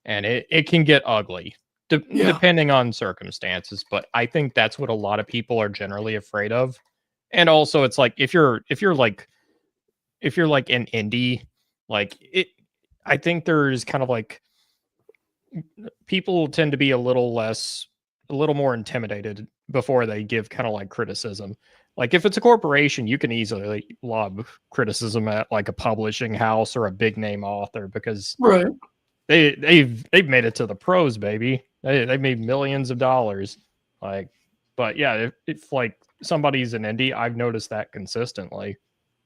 and it can get ugly depending on circumstances. But I think that's what a lot of people are generally afraid of. And also, it's like if you're like an indie, like it, I think there's kind of like people tend to be a little more intimidated before they give kind of like criticism. Like if it's a corporation, you can easily lob criticism at like a publishing house or a big name author because they've made it to the pros, baby. They made millions of dollars. Like, but yeah, if like somebody's an indie, I've noticed that consistently.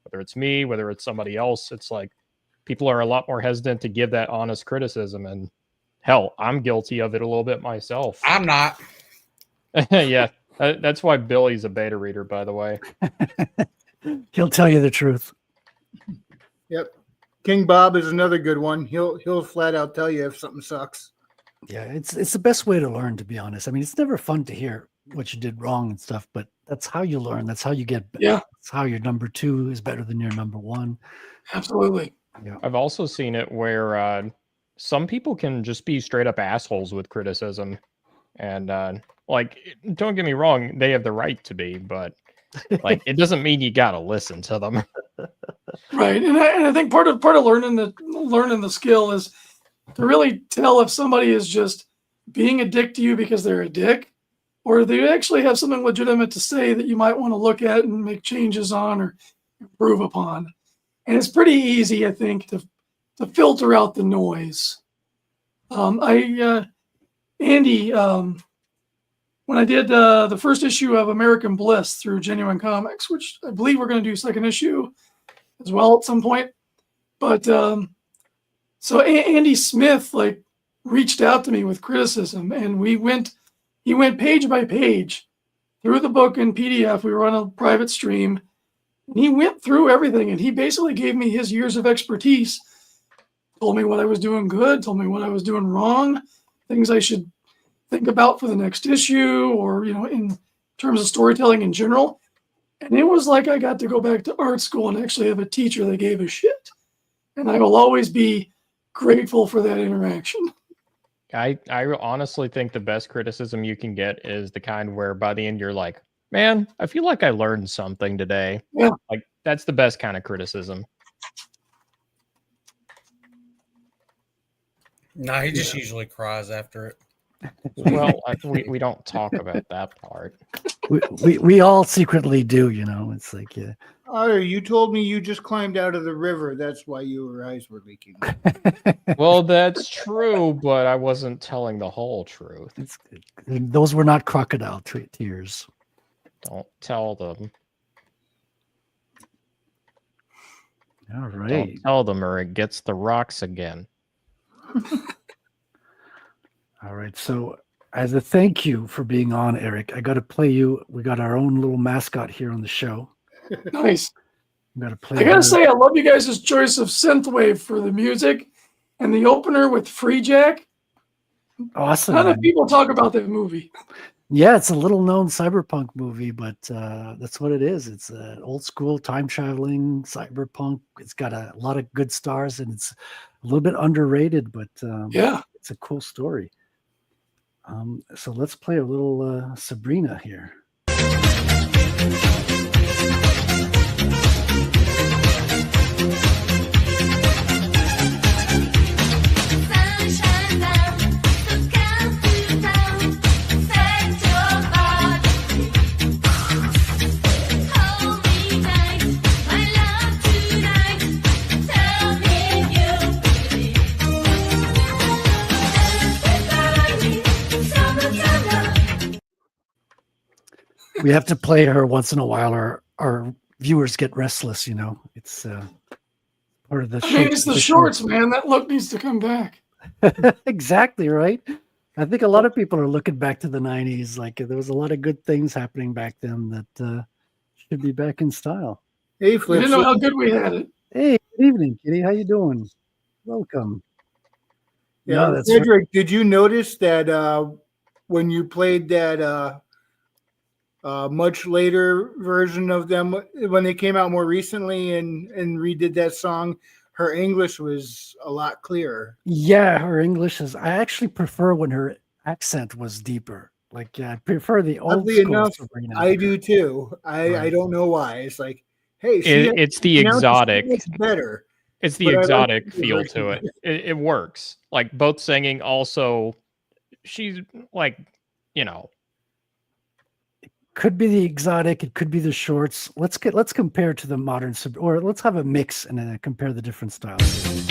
Whether it's me, whether it's somebody else, it's like people are a lot more hesitant to give that honest criticism. And hell, I'm guilty of it a little bit myself. I'm not. Yeah, that's why Billy's a beta reader, by the way. He'll tell you the truth. Yep. King Bob is another good one. He'll flat out tell you if something sucks. Yeah, it's the best way to learn, to be honest. I mean, it's never fun to hear what you did wrong and stuff, but that's how you learn. That's how you get better. Yeah. That's how your number 2 is better than your number 1. Absolutely. Yeah. I've also seen it where some people can just be straight up assholes with criticism. And Like, don't get me wrong, they have the right to be, but like, it doesn't mean you gotta listen to them. Right, and I think part of learning the skill is to really tell if somebody is just being a dick to you because they're a dick, or they actually have something legitimate to say that you might want to look at and make changes on or improve upon. And it's pretty easy, I think, to filter out the noise. Andy, when I did the first issue of American Bliss through Genuine Comics, which I believe we're going to do second issue as well at some point. But so Andy Smith like reached out to me with criticism, and he went page by page through the book in PDF. We were on a private stream, and he went through everything, and he basically gave me his years of expertise, told me what I was doing good, told me what I was doing wrong, things I should think about for the next issue, or in terms of storytelling in general. And it was like I got to go back to art school and actually have a teacher that gave a shit. And I will always be grateful for that interaction. I honestly think the best criticism you can get is the kind where by the end you're like, man, I feel like I learned something today. Yeah. Like, that's the best kind of criticism. No, he just usually cries after it. Well, we don't talk about that part. We all secretly do, It's like, yeah. Otter, you told me you just climbed out of the river. That's why your eyes were leaking. Well, that's true, but I wasn't telling the whole truth. Those were not crocodile tears. Don't tell them. All right. Don't tell them or it gets the rocks again. All right. So as a thank you for being on, Eric, I got to play you. We got our own little mascot here on the show. Nice. I gotta say, I love you guys' choice of synthwave for the music and the opener with Free Jack. Awesome. How do people talk about that movie? Yeah, it's a little known cyberpunk movie, but that's what it is. It's an old school time traveling cyberpunk. It's got a lot of good stars, and it's a little bit underrated, but yeah, it's a cool story. So let's play a little Sabrina here. We have to play her once in a while, or our viewers get restless. It's part of the. I mean, it's the shorts, man. That look needs to come back. Exactly right. I think a lot of people are looking back to the '90s. Like there was a lot of good things happening back then that should be back in style. Hey, I didn't know how good we had it. Hey, good evening, Kitty. How you doing? Welcome. Yeah, that's Frederic. Right. Did you notice that when you played that? Much later version of them when they came out more recently and redid that song, her English was a lot clearer. Yeah, her English is. I actually prefer when her accent was deeper. Like, I prefer the old school enough, Sabrina. I do too. I don't know why. It's like, hey, it's the exotic. It's better. It's the exotic feel to it. It works. Like both singing. Also, she's like, Could be the exotic. It could be the shorts. Let's compare to the modern, or let's have a mix and compare the different styles.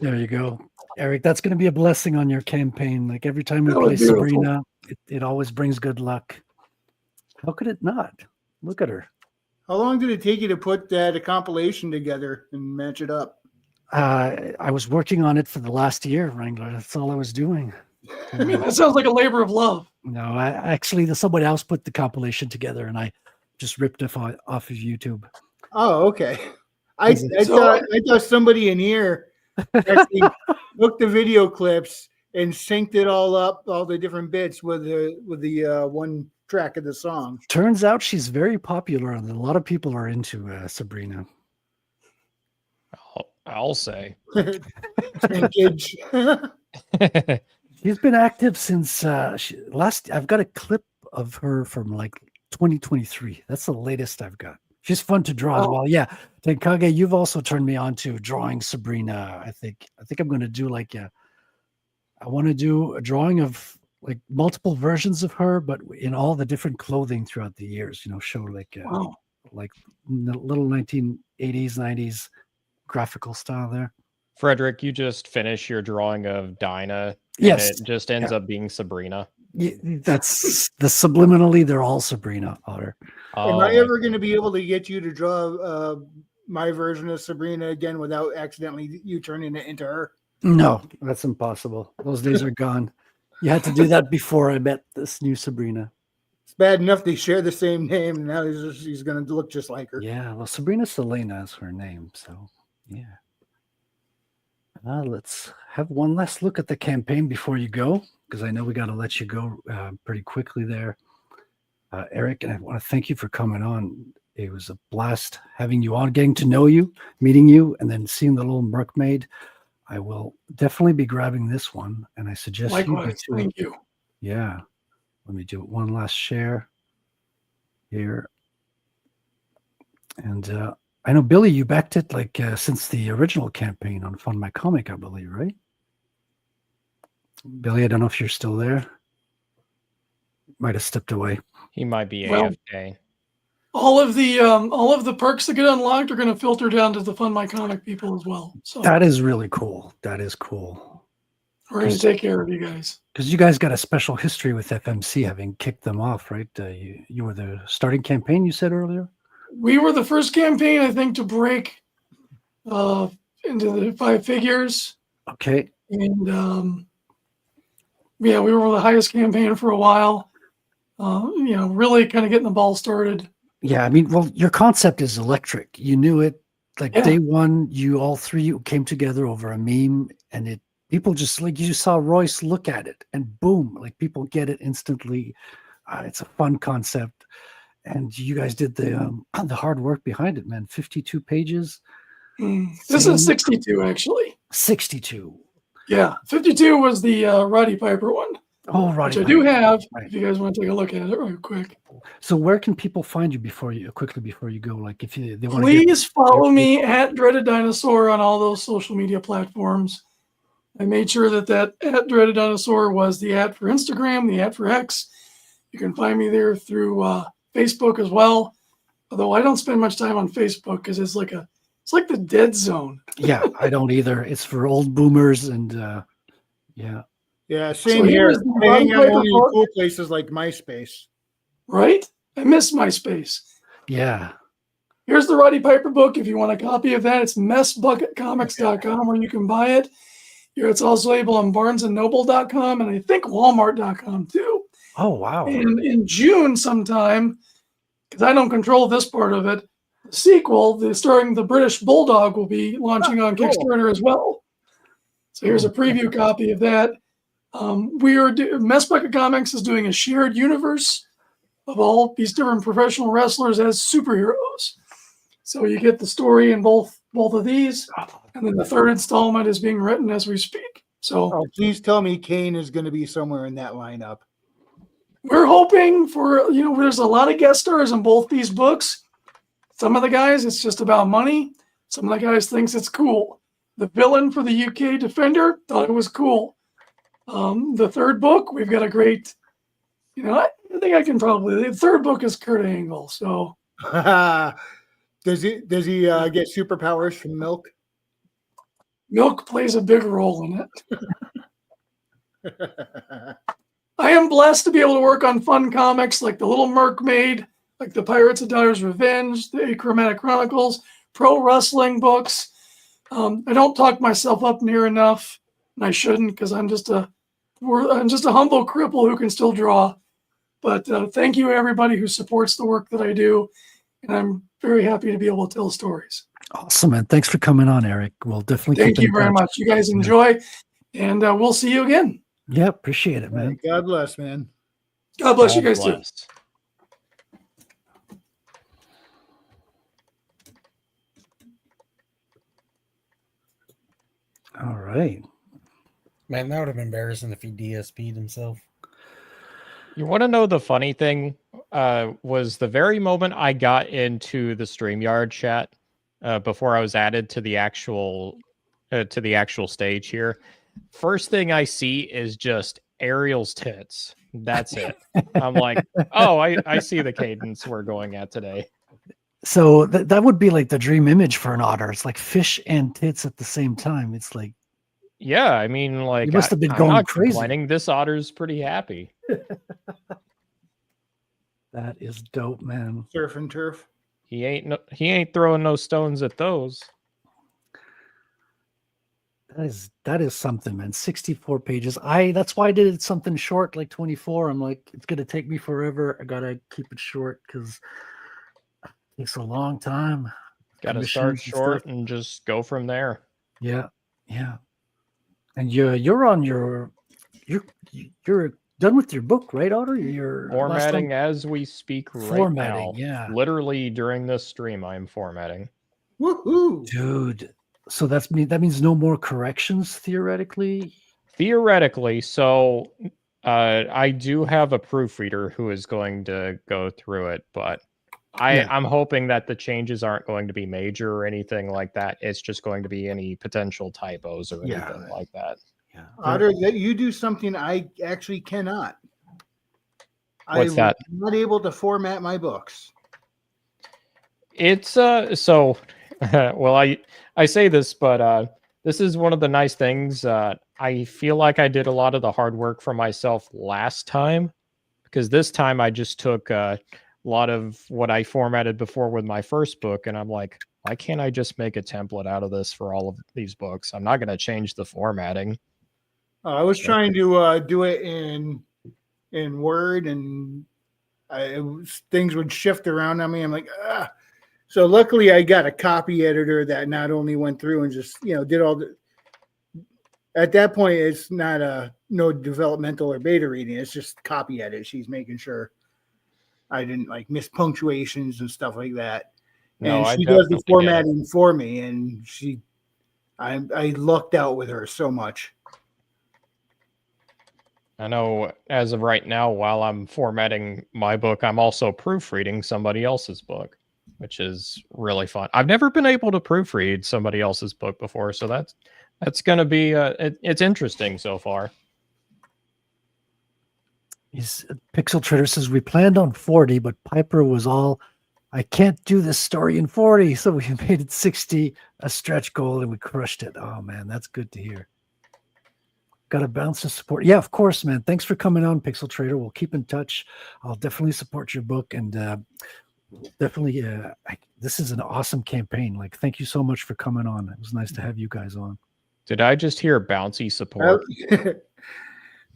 There you go. Eric, that's going to be a blessing on your campaign. Like every time we That play was beautiful. Sabrina, it always brings good luck. How could it not? Look at her. How long did it take you to put that compilation together and match it up? I was working on it for the last year, Wrangler. That's all I was doing. I mean, that sounds like a labor of love. No, somebody else put the compilation together, and I just ripped it off of YouTube. Oh, okay. I thought somebody in here actually took the video clips and synced it all up, all the different bits with the one track of the song. Turns out she's very popular, and a lot of people are into Sabrina. I'll say. Linkage. She's been active since I've got a clip of her from like 2023. That's the latest I've got. She's fun to draw as well. Yeah, Tenkage, you've also turned me on to drawing Sabrina. I think I'm going to do I want to do a drawing of like multiple versions of her, but in all the different clothing throughout the years. Show like little 1980s, 90s graphical style there. Frederic, you just finish your drawing of Dinah. Yes. And it just ends up being Sabrina. Yeah, that's the subliminally. They're all Sabrina Otter. Am I ever going to be able to get you to draw my version of Sabrina again without accidentally you turning it into her? No, that's impossible. Those days are gone. You had to do that before I met this new Sabrina. It's bad enough they share the same name, and now he's going to look just like her. Yeah, well, Sabrina Selena is her name, so yeah. Let's have one last look at the campaign before you go, because I know we got to let you go pretty quickly there. Eric, and I want to thank you for coming on. It was a blast having you on, getting to know you, meeting you, and then seeing the little Mercmaid. I will definitely be grabbing this one, and I suggest Likewise, you do thank you. Yeah. Let me do one last share here. And I know, Billy, you backed it since the original campaign on Fund My Comic, I believe, right? Billy, I don't know if you're still there. Might have stepped away. He might be AFK. All of the perks that get unlocked are going to filter down to the Fund My Comic people as well. So that is really cool. That is cool. We're going to take care of you guys. Because you guys got a special history with FMC having kicked them off, right? You were the starting campaign, you said earlier? We were the first campaign, I think, to break into the 5 figures. Okay. And we were the highest campaign for a while. Really kind of getting the ball started. Yeah, I mean, well, your concept is electric. You knew it. Day one, you all three came together over a meme, and people just you saw Royce look at it, and boom, people get it instantly. It's a fun concept, and you guys did the hard work behind it, man. 52 pages. This is 62, actually. 62. Yeah, 52 was the Roddy Piper one. Oh, Roddy Piper. I do have. Right. If you guys want to take a look at it real quick. So where can people find you before you go? If they want please follow me at Dreaded Dinosaur on all those social media platforms. I made sure that at Dreaded Dinosaur was the @ for Instagram, the @ for X. You can find me there through Facebook as well. Although I don't spend much time on Facebook because it's like the dead zone. Yeah, I don't either. It's for old boomers and yeah. Yeah, same here. I hang out only in cool places like MySpace. Right? I miss MySpace. Yeah. Here's the Roddy Piper book. If you want a copy of that, it's messbucketcomics.com where you can buy it. It's also able on barnesandnoble.com and I think walmart.com too. Oh, wow. And in June sometime, because I don't control this part of it, the sequel, starring the British Bulldog, will be launching on Kickstarter as well. So here's a preview copy of that. Mess Bucket Comics is doing a shared universe of all these different professional wrestlers as superheroes. So you get the story in both of these, and then the third installment is being written as we speak. So please tell me Kane is going to be somewhere in that lineup. We're hoping for, there's a lot of guest stars in both these books. Some of the guys, it's just about money. Some of the guys thinks it's cool. The villain for the UK Defender thought it was cool. The third book, we've got a great, I think I can probably, the third book is Kurt Angle. So does he get superpowers from milk? Milk plays a big role in it. I am blessed to be able to work on fun comics like The Little Mercmaid, like the Pirates of Dyer's Revenge, the Achromatic Chronicles, pro wrestling books. I don't talk myself up near enough, and I shouldn't because I'm just a humble cripple who can still draw. But thank you, everybody who supports the work that I do, and I'm very happy to be able to tell stories. Awesome, man. Thanks for coming on, Eric. We'll definitely Thank keep you in very touch. much. You guys enjoy, and we'll see you again. Yeah, appreciate it, man. God bless, man. God bless you guys too. All right. Man, that would have been embarrassing if he DSP'd himself. You want to know the funny thing? Was the very moment I got into the StreamYard chat before I was added to the actual stage here. First thing I see is just Ariel's tits. That's it. I'm like, oh, I see the cadence we're going at today. So that would be like the dream image for an otter. It's like fish and tits at the same time. It's like, yeah, I mean, like, you must have been I'm going not crazy. complaining. This otter's pretty happy. That is dope, man. Surf and turf. He ain't throwing no stones at those. That is something, man. 64 pages. That's why I did something short, like 24. I'm like, it's gonna take me forever. I gotta keep it short because it takes a long time. Gotta start short and just go from there. Yeah, yeah. And you're done with your book, right, Otter? You're formatting as we speak right formatting, now. Yeah. Literally during this stream, I'm formatting. Woohoo! Dude. So that means no more corrections theoretically? Theoretically. So I do have a proofreader who is going to go through it, but I'm hoping that the changes aren't going to be major or anything like that. It's just going to be any potential typos or anything like that. Yeah. Otter, that you do something I actually cannot. What's that? I'm not able to format my books. It's so well, I say this, but this is one of the nice things. I feel like I did a lot of the hard work for myself last time, because this time I just took a lot of what I formatted before with my first book, and I'm like, why can't I just make a template out of this for all of these books? I'm not going to change the formatting. I was trying to do it in Word, and things would shift around on me. I'm like, ah. So luckily, I got a copy editor that not only went through and just did all the. At that point, it's not no developmental or beta reading. It's just copy edit. She's making sure I didn't miss punctuations and stuff like that. No, and she does the formatting for me, and I lucked out with her so much. I know as of right now, while I'm formatting my book, I'm also proofreading somebody else's book, which is really fun. I've never been able to proofread somebody else's book before, so that's going to be it's interesting so far. Pixel Trader says we planned on 40, but Piper was all, I can't do this story in 40, so we made it 60, a stretch goal, and we crushed it. Oh man, that's good to hear. Got to bounce and support. Yeah, of course, man. Thanks for coming on, Pixel Trader. We'll keep in touch. I'll definitely support your book, and definitely, this is an awesome campaign. Thank you so much for coming on. It was nice to have you guys on. Did I just hear bouncy support?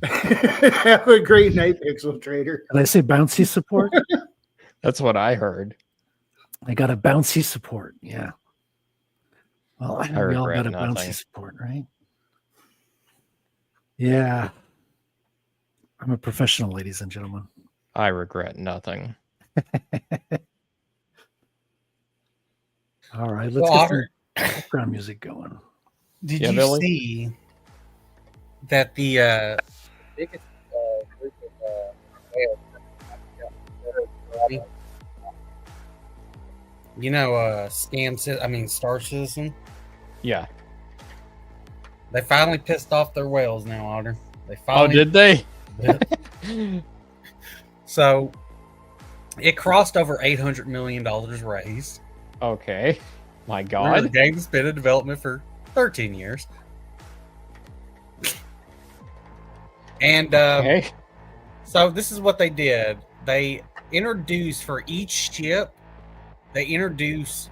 Have a great night, Pixel Trader. Did I say bouncy support? That's what I heard. I got a bouncy support. Yeah. Well, I know we all got a nothing. bouncy support, right? Yeah. I'm a professional, ladies and gentlemen. I regret nothing. All right, let's get the background music going. Did you see that the biggest group of whales, Star Citizen? Yeah. They finally pissed off their whales now, Otter. They finally, did they? So it crossed over $800 million raised. Okay. My God. The game's been in development for 13 years. And Okay. so this is what they did. They introduced for each ship, they introduce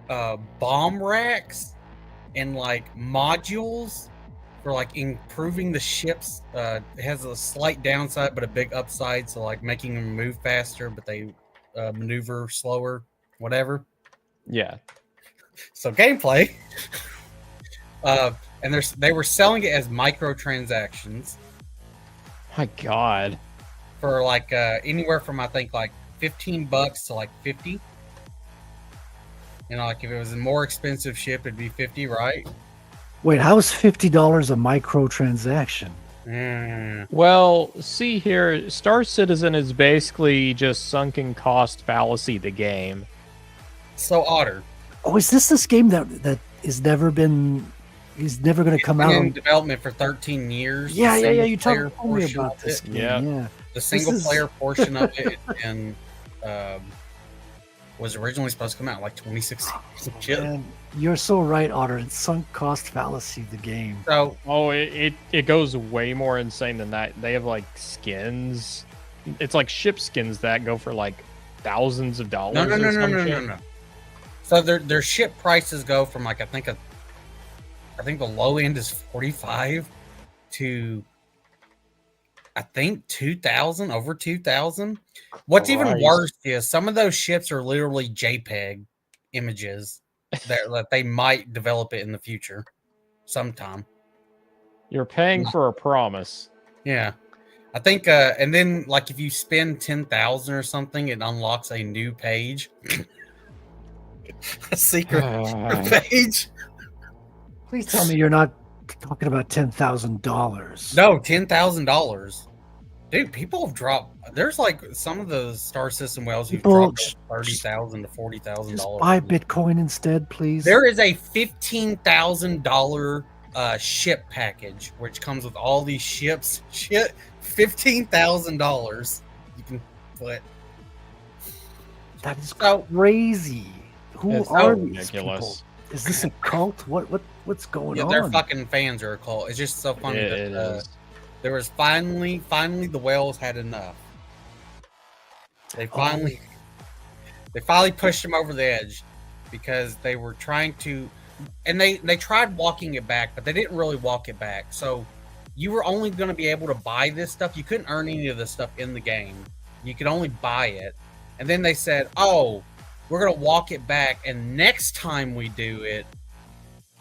bomb racks and like modules for like improving the ships. It has a slight downside but a big upside, so like making them move faster, but they maneuver slower, whatever. Yeah. So gameplay. And they were selling it as microtransactions. My God. For like anywhere from I think like $15 to like 50. You know, like if it was a more expensive ship, it'd be 50, right? Wait, how is $50 a microtransaction? Well, see here, Star Citizen is basically just sunken cost fallacy, the game. So Otter. Oh, is this game that is never been? He's never going to come out in development for 13 years. Yeah. You told me about this game. Yeah. The single player portion of it and was originally supposed to come out in like 2016. Man, you're so right, Otter. It's sunk cost fallacy, the game. So, it goes way more insane than that. They have like skins. It's like ship skins that go for like thousands of dollars. No. So their ship prices go from like I think the low end is 45 to I think 2,000, over 2,000. What's even worse is some of those ships are literally JPEG images that they might develop it in the future sometime. You're paying for a promise. Yeah. I think and then like if you spend 10,000 or something, it unlocks a new page. A secret page. Please tell me you're not talking about $10,000. No, $10,000. Dude, people have dropped. There's like some of the Star System whales who've dropped $30,000 to $40,000. Buy Bitcoin instead, please. There is a $15,000 ship package, which comes with all these ships. Shit, $15,000 you can put. That is crazy. Who are these people? Is this a cult? What's going on? Their fucking fans are a cult. It's just so funny that there was finally the whales had enough. They finally pushed them over the edge because they were trying to, and they tried walking it back, but they didn't really walk it back. So you were only going to be able to buy this stuff. You couldn't earn any of this stuff in the game. You could only buy it. And then they said, "Oh, we're going to walk it back, and next time we do it,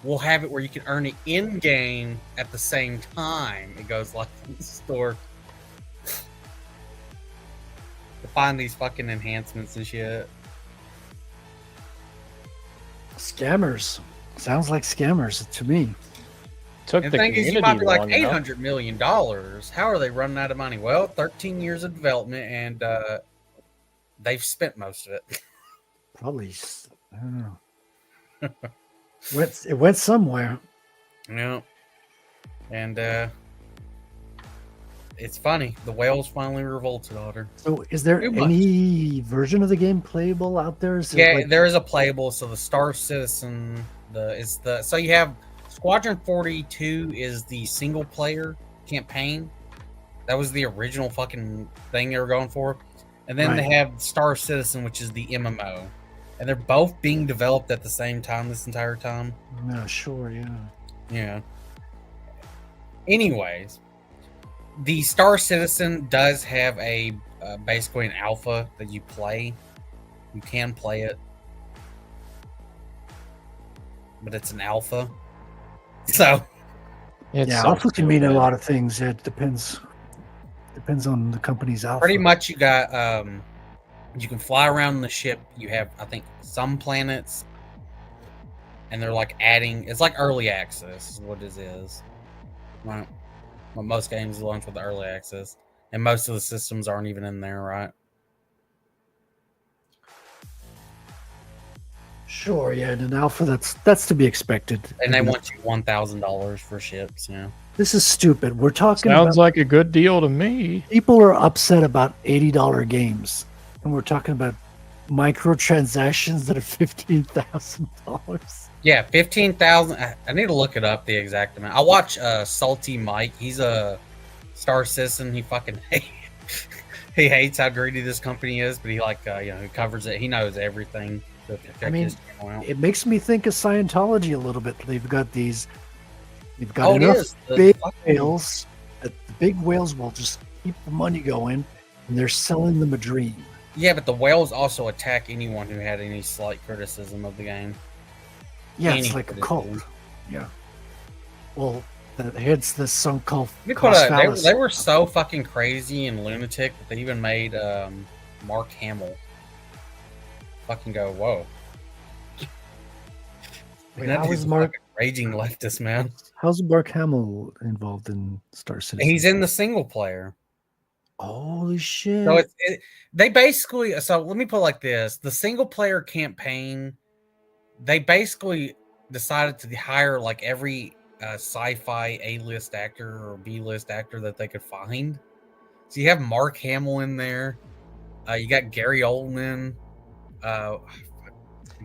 we'll have it where you can earn it in game at the same time." It goes like in the store to find these fucking enhancements and shit. Scammers. Sounds like scammers to me. Took And the thing is, you might be like $800 million. How are they running out of money? Well, 13 years of development, and they've spent most of it. Probably, I don't know. It went somewhere. Yeah. And it's funny. The whales finally revolted, Otter. So is there any version of the game playable out there? There is a playable. So the Star Citizen, so you have Squadron 42 is the single player campaign. That was the original fucking thing they were going for. And then they have Star Citizen, which is the MMO. And they're both being developed at the same time this entire time. Yeah, sure, yeah. Yeah. Anyways, the Star Citizen does have a basically an alpha that you play. You can play it, but it's an alpha. So, alpha can mean a lot of things. It depends on the company's alpha. Pretty much, you got you can fly around the ship. You have, I think, some planets, and they're like adding. It's like early access is what it is. Right. Well, most games launch with the early access, and most of the systems aren't even in there, right? Sure, yeah, and an alpha that's to be expected. And they want you $1,000 for ships, yeah. This is stupid. We're talking Sounds like a good deal to me. People are upset about $80 games, and we're talking about microtransactions that are $15,000. Yeah, 15,000. I need to look it up the exact amount. I watch Salty Mike. He's a Star Citizen. He fucking he hates how greedy this company is, but he he covers it. He knows everything. I mean, it makes me think of Scientology a little bit. They've got enough big whales that the big whales will just keep the money going, and they're selling them a dream. Yeah, but the whales also attack anyone who had any slight criticism of the game. Yeah, it's like a cult. Yeah. Well, it's the sunk cult. They were so fucking crazy and lunatic that they even made Mark Hamill fucking go, whoa. Wait, how is Mark raging leftist, man? How's Mark Hamill involved in Star Citizen? He's in the single player. Holy shit! So they basically. So let me put it like this: the single player campaign, they basically decided to hire like every sci-fi A-list actor or B-list actor that they could find. So you have Mark Hamill in there. You got Gary Oldman. I'm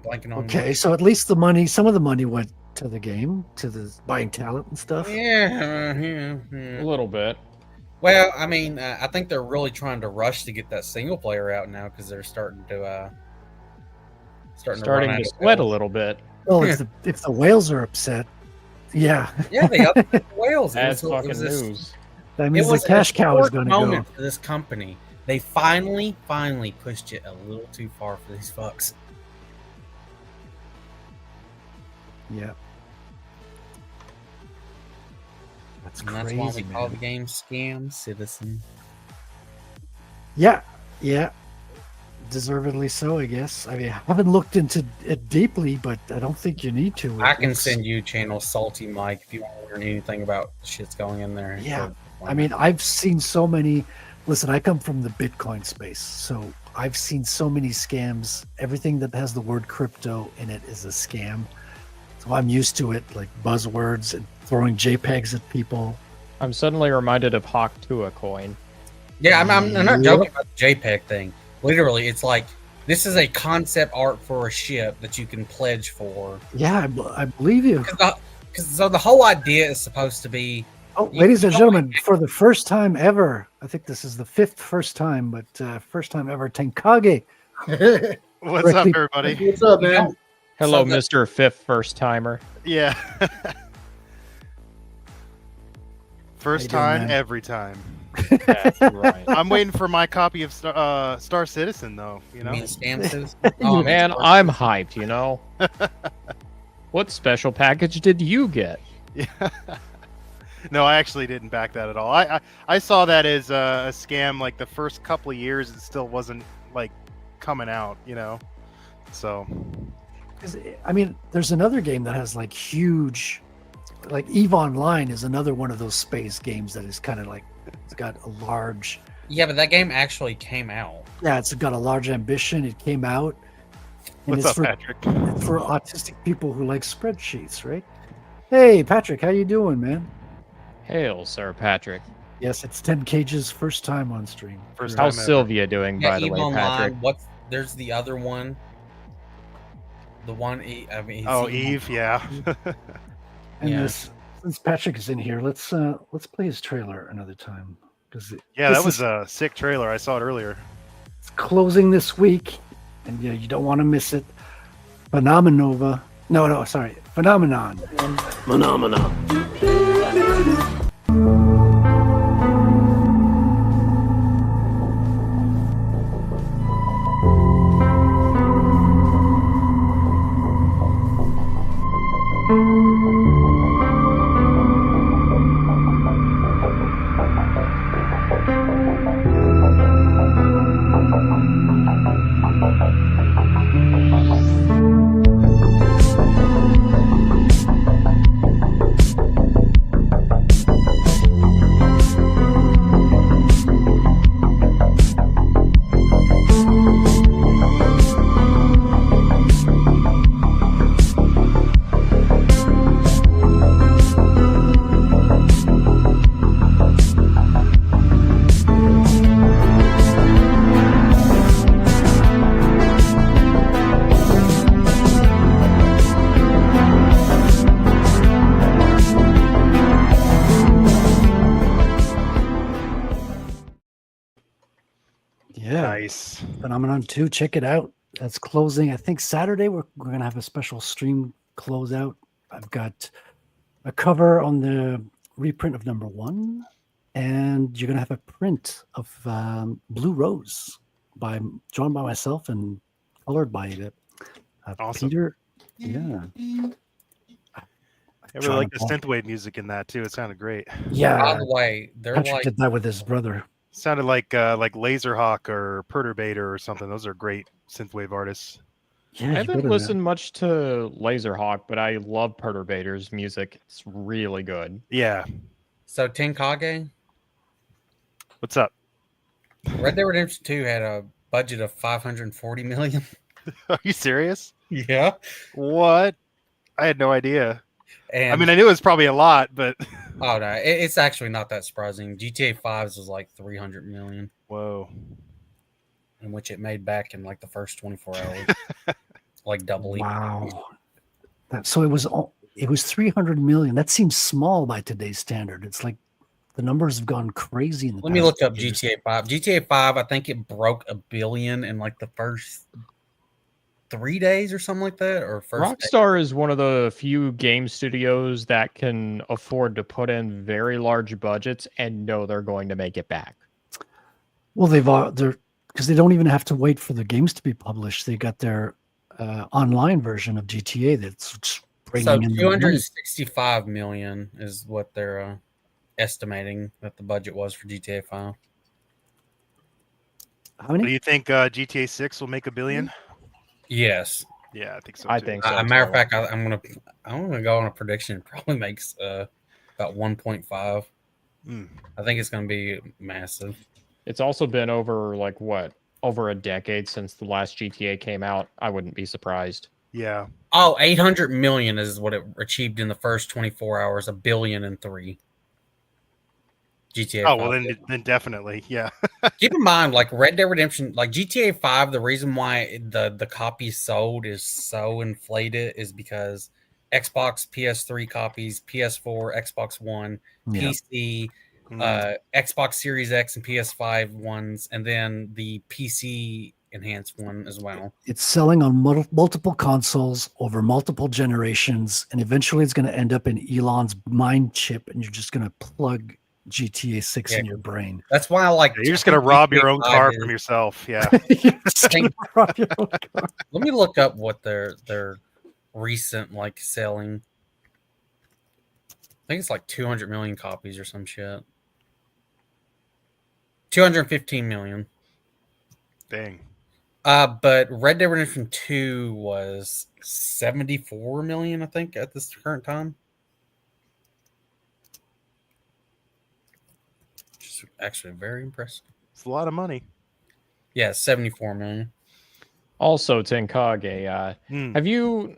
blanking on. Okay, so at least some of the money went to the game, to the buying talent and stuff. Yeah. A little bit. Well, I mean, I think they're really trying to rush to get that single player out now because they're starting to sweat a little bit. Well, if the whales are upset, yeah. Yeah, they up the whales. That's fucking news. That means the cash cow is going to go. For this company, they finally pushed it a little too far for these fucks. Yeah. That's and crazy, that's why we man. call the game Scam Citizen. Yeah. Deservedly so, I guess. I mean, I haven't looked into it deeply, but I don't think you need to. I can send you channel Salty Mike if you want to learn anything about the shit's going in there. Yeah. I mean, I've seen so many. Listen, I come from the Bitcoin space, so I've seen so many scams. Everything that has the word crypto in it is a scam. So I'm used to it, like buzzwords and throwing JPEGs at people. I'm suddenly reminded of Hawk Tua coin. Yeah, I'm not joking about the JPEG thing. Literally, it's like this is a concept art for a ship that you can pledge for. Yeah, I believe you. So the whole idea is supposed to be. Oh, ladies and gentlemen, for the first time ever, I think this is the first time, but first time ever, Tenkage. What's up, everybody? What's up, man? Hello, Mr. Fifth First Timer. Yeah. First time, man? every time. That's right. I'm waiting for my copy of Star Citizen, though. You know, Scam Citizen? Oh Man, I'm hyped, you know? What special package did you get? Yeah. No, I actually didn't back that at all. I saw that as a scam. Like the first couple of years, it still wasn't like coming out, you know. So, I mean, there's another game that has like huge, like EVE Online is another one of those space games that is kind of like it's got a large. Yeah, but that game actually came out. Yeah, it's got a large ambition. It came out. And what's up, Patrick? It's for autistic people who like spreadsheets, right? Hey, Patrick, how you doing, man? Hail, Sir Patrick. Yes, it's 10 Cage's first time on stream. First time How's ever. Sylvia doing, by the EVE way, Online, Patrick? There's the other one. The one, I mean, Eve, yeah. And Yeah. since Patrick is in here, let's play his trailer another time because Yeah, that was a sick trailer. I saw it earlier. It's closing this week, and you don't want to miss it. Phenomenon. Nice. Phenomenon 2, check it out. That's closing. I think Saturday we're going to have a special stream closeout. I've got a cover on the reprint of number 1, and you're going to have a print of Blue Rose drawn by myself and colored by Awesome. Peter. Yeah. I really like the synthwave music in that too. It sounded great. Yeah. By the way, they're Patrick like did that with his brother. Sounded like Laserhawk or Perturbator or something. Those are great synthwave artists. Yeah, I haven't listened much to Laserhawk, but I love Perturbator's music. It's really good. Yeah. So Tenkage, what's up? Red Dead Redemption 2 had a budget of $540 million. Are you serious? Yeah. What? I had no idea. And I mean, I knew it was probably a lot, but oh no, it's actually not that surprising. GTA 5's was like 300 million. Whoa. In which it made back in like the first 24 hours. Like double. Wow. So it was 300 million. That seems small by today's standard. It's like the numbers have gone crazy in the Let me look up GTA 5. GTA 5, I think it broke $1 billion in like the first 3 days or something like that. Or Rockstar is one of the few game studios that can afford to put in very large budgets and know they're going to make it back. Well, they're because they don't even have to wait for the games to be published. They got their online version of GTA that's bringing in 265 million is what they're estimating that the budget was for GTA 5. How many? Do you think GTA 6 will make $1 billion? Yes. Yeah, I think so. I think so. Matter of fact, I'm gonna go on a prediction. It probably makes about 1.5. I think it's gonna be massive. It's also been over over a decade since the last GTA came out. I wouldn't be surprised. Yeah. Oh, 800 million is what it achieved in the first 24 hours. $1 billion in 3. GTA 5. Oh, well, then definitely. Yeah. Keep in mind, like Red Dead Redemption, like GTA 5, the reason why the copies sold is so inflated is because Xbox, PS3 copies, PS4, Xbox One, PC, Xbox Series X and PS5 ones, and then the PC enhanced one as well. It's selling on multiple consoles over multiple generations, and eventually it's going to end up in Elon's mind chip, and you're just going to plug GTA 6 in your brain. That's why I like. You're just going to rob your own car from yourself. Yeah. Let me look up what their recent like selling. I think it's like 200 million copies or some shit. 215 million. Dang. But Red Dead Redemption 2 was 74 million, I think, at this current time. Which is actually very impressive. It's a lot of money. Yeah, 74 million. Also, Tenkage, have you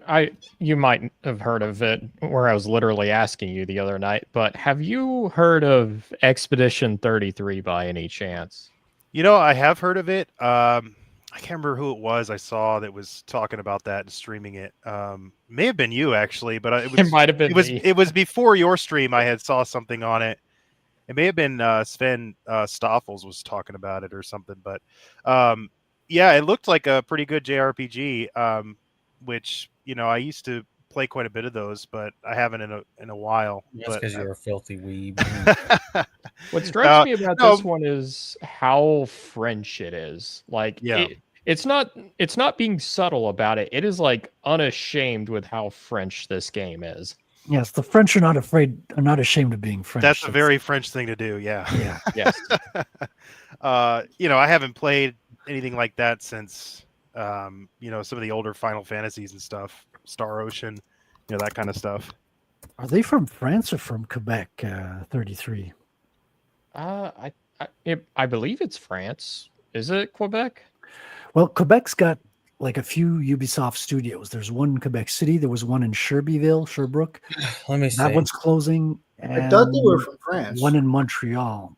might have heard of it where I was literally asking you the other night, but have you heard of Expedition 33 by any chance? You know, I have heard of it. I can't remember who it was I saw that was talking about that and streaming it. May have been you actually, but it might have been me. It was before your stream. I had saw something on it. It may have been Sven Stoffels was talking about it or something, but yeah, it looked like a pretty good JRPG, which, you know, I used to play quite a bit of those, but I haven't in a while. That's because you're a filthy weeb. What strikes me about this one is how French it is. Like, it's not being subtle about it. It is like unashamed with how French this game is. Yes, the French are not ashamed of being French. That's a very French thing to do. Yeah. Yeah. Yes. You know, I haven't played anything like that since you know, some of the older Final Fantasies and stuff, Star Ocean, you know, that kind of stuff. Are they from France or from Quebec? 33. I believe it's France. Is it Quebec? Well, Quebec's got like a few Ubisoft studios. There's one in Quebec City. There was one in Sherbrooke. Let me see. That one's closing. I thought they were from France. One in Montreal.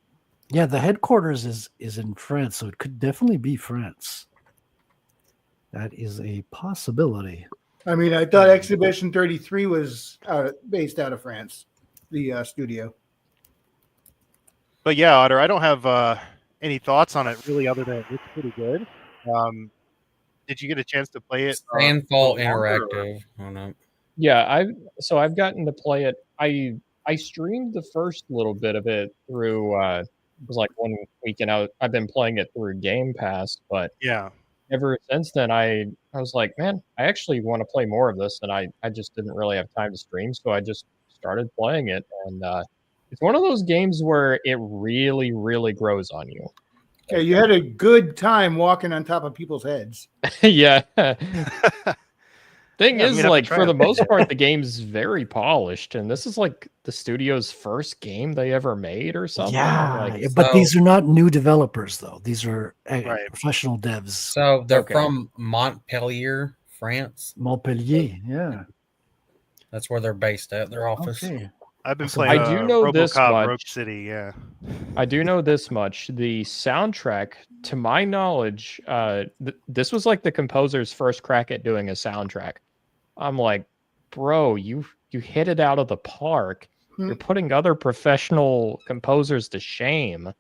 Yeah, the headquarters is in France, so it could definitely be France. That is a possibility. I mean, I thought Exhibition 33 was based out of France, the studio. But yeah, Otter, I don't have any thoughts on it, really, other than it looks pretty good. Did you get a chance to play it? Sandfall Interactive. Oh no. Yeah, I've gotten to play it. I streamed the first little bit of it through it was like 1 weekend out. I've been playing it through Game Pass, but Yeah. ever since then I was like, man, I actually want to play more of this, and I just didn't really have time to stream, so I just started playing it, and it's one of those games where it really, really grows on you. Yeah, you had a good time walking on top of people's heads. Yeah. Thing Yeah, is, like, for the most part, the game's very polished, and this is like the studio's first game they ever made or something. Yeah, Like, but these are not new developers, though. These are Right. professional devs. So they're from Montpellier, France. Montpellier, yeah. That's where they're based at, their office. Okay. I've been So playing I do know this RoboCop Rogue much. City, yeah. I do know this much. The soundtrack, to my knowledge, this was like the composer's first crack at doing a soundtrack. I'm like, bro, you hit it out of the park. You're putting other professional composers to shame.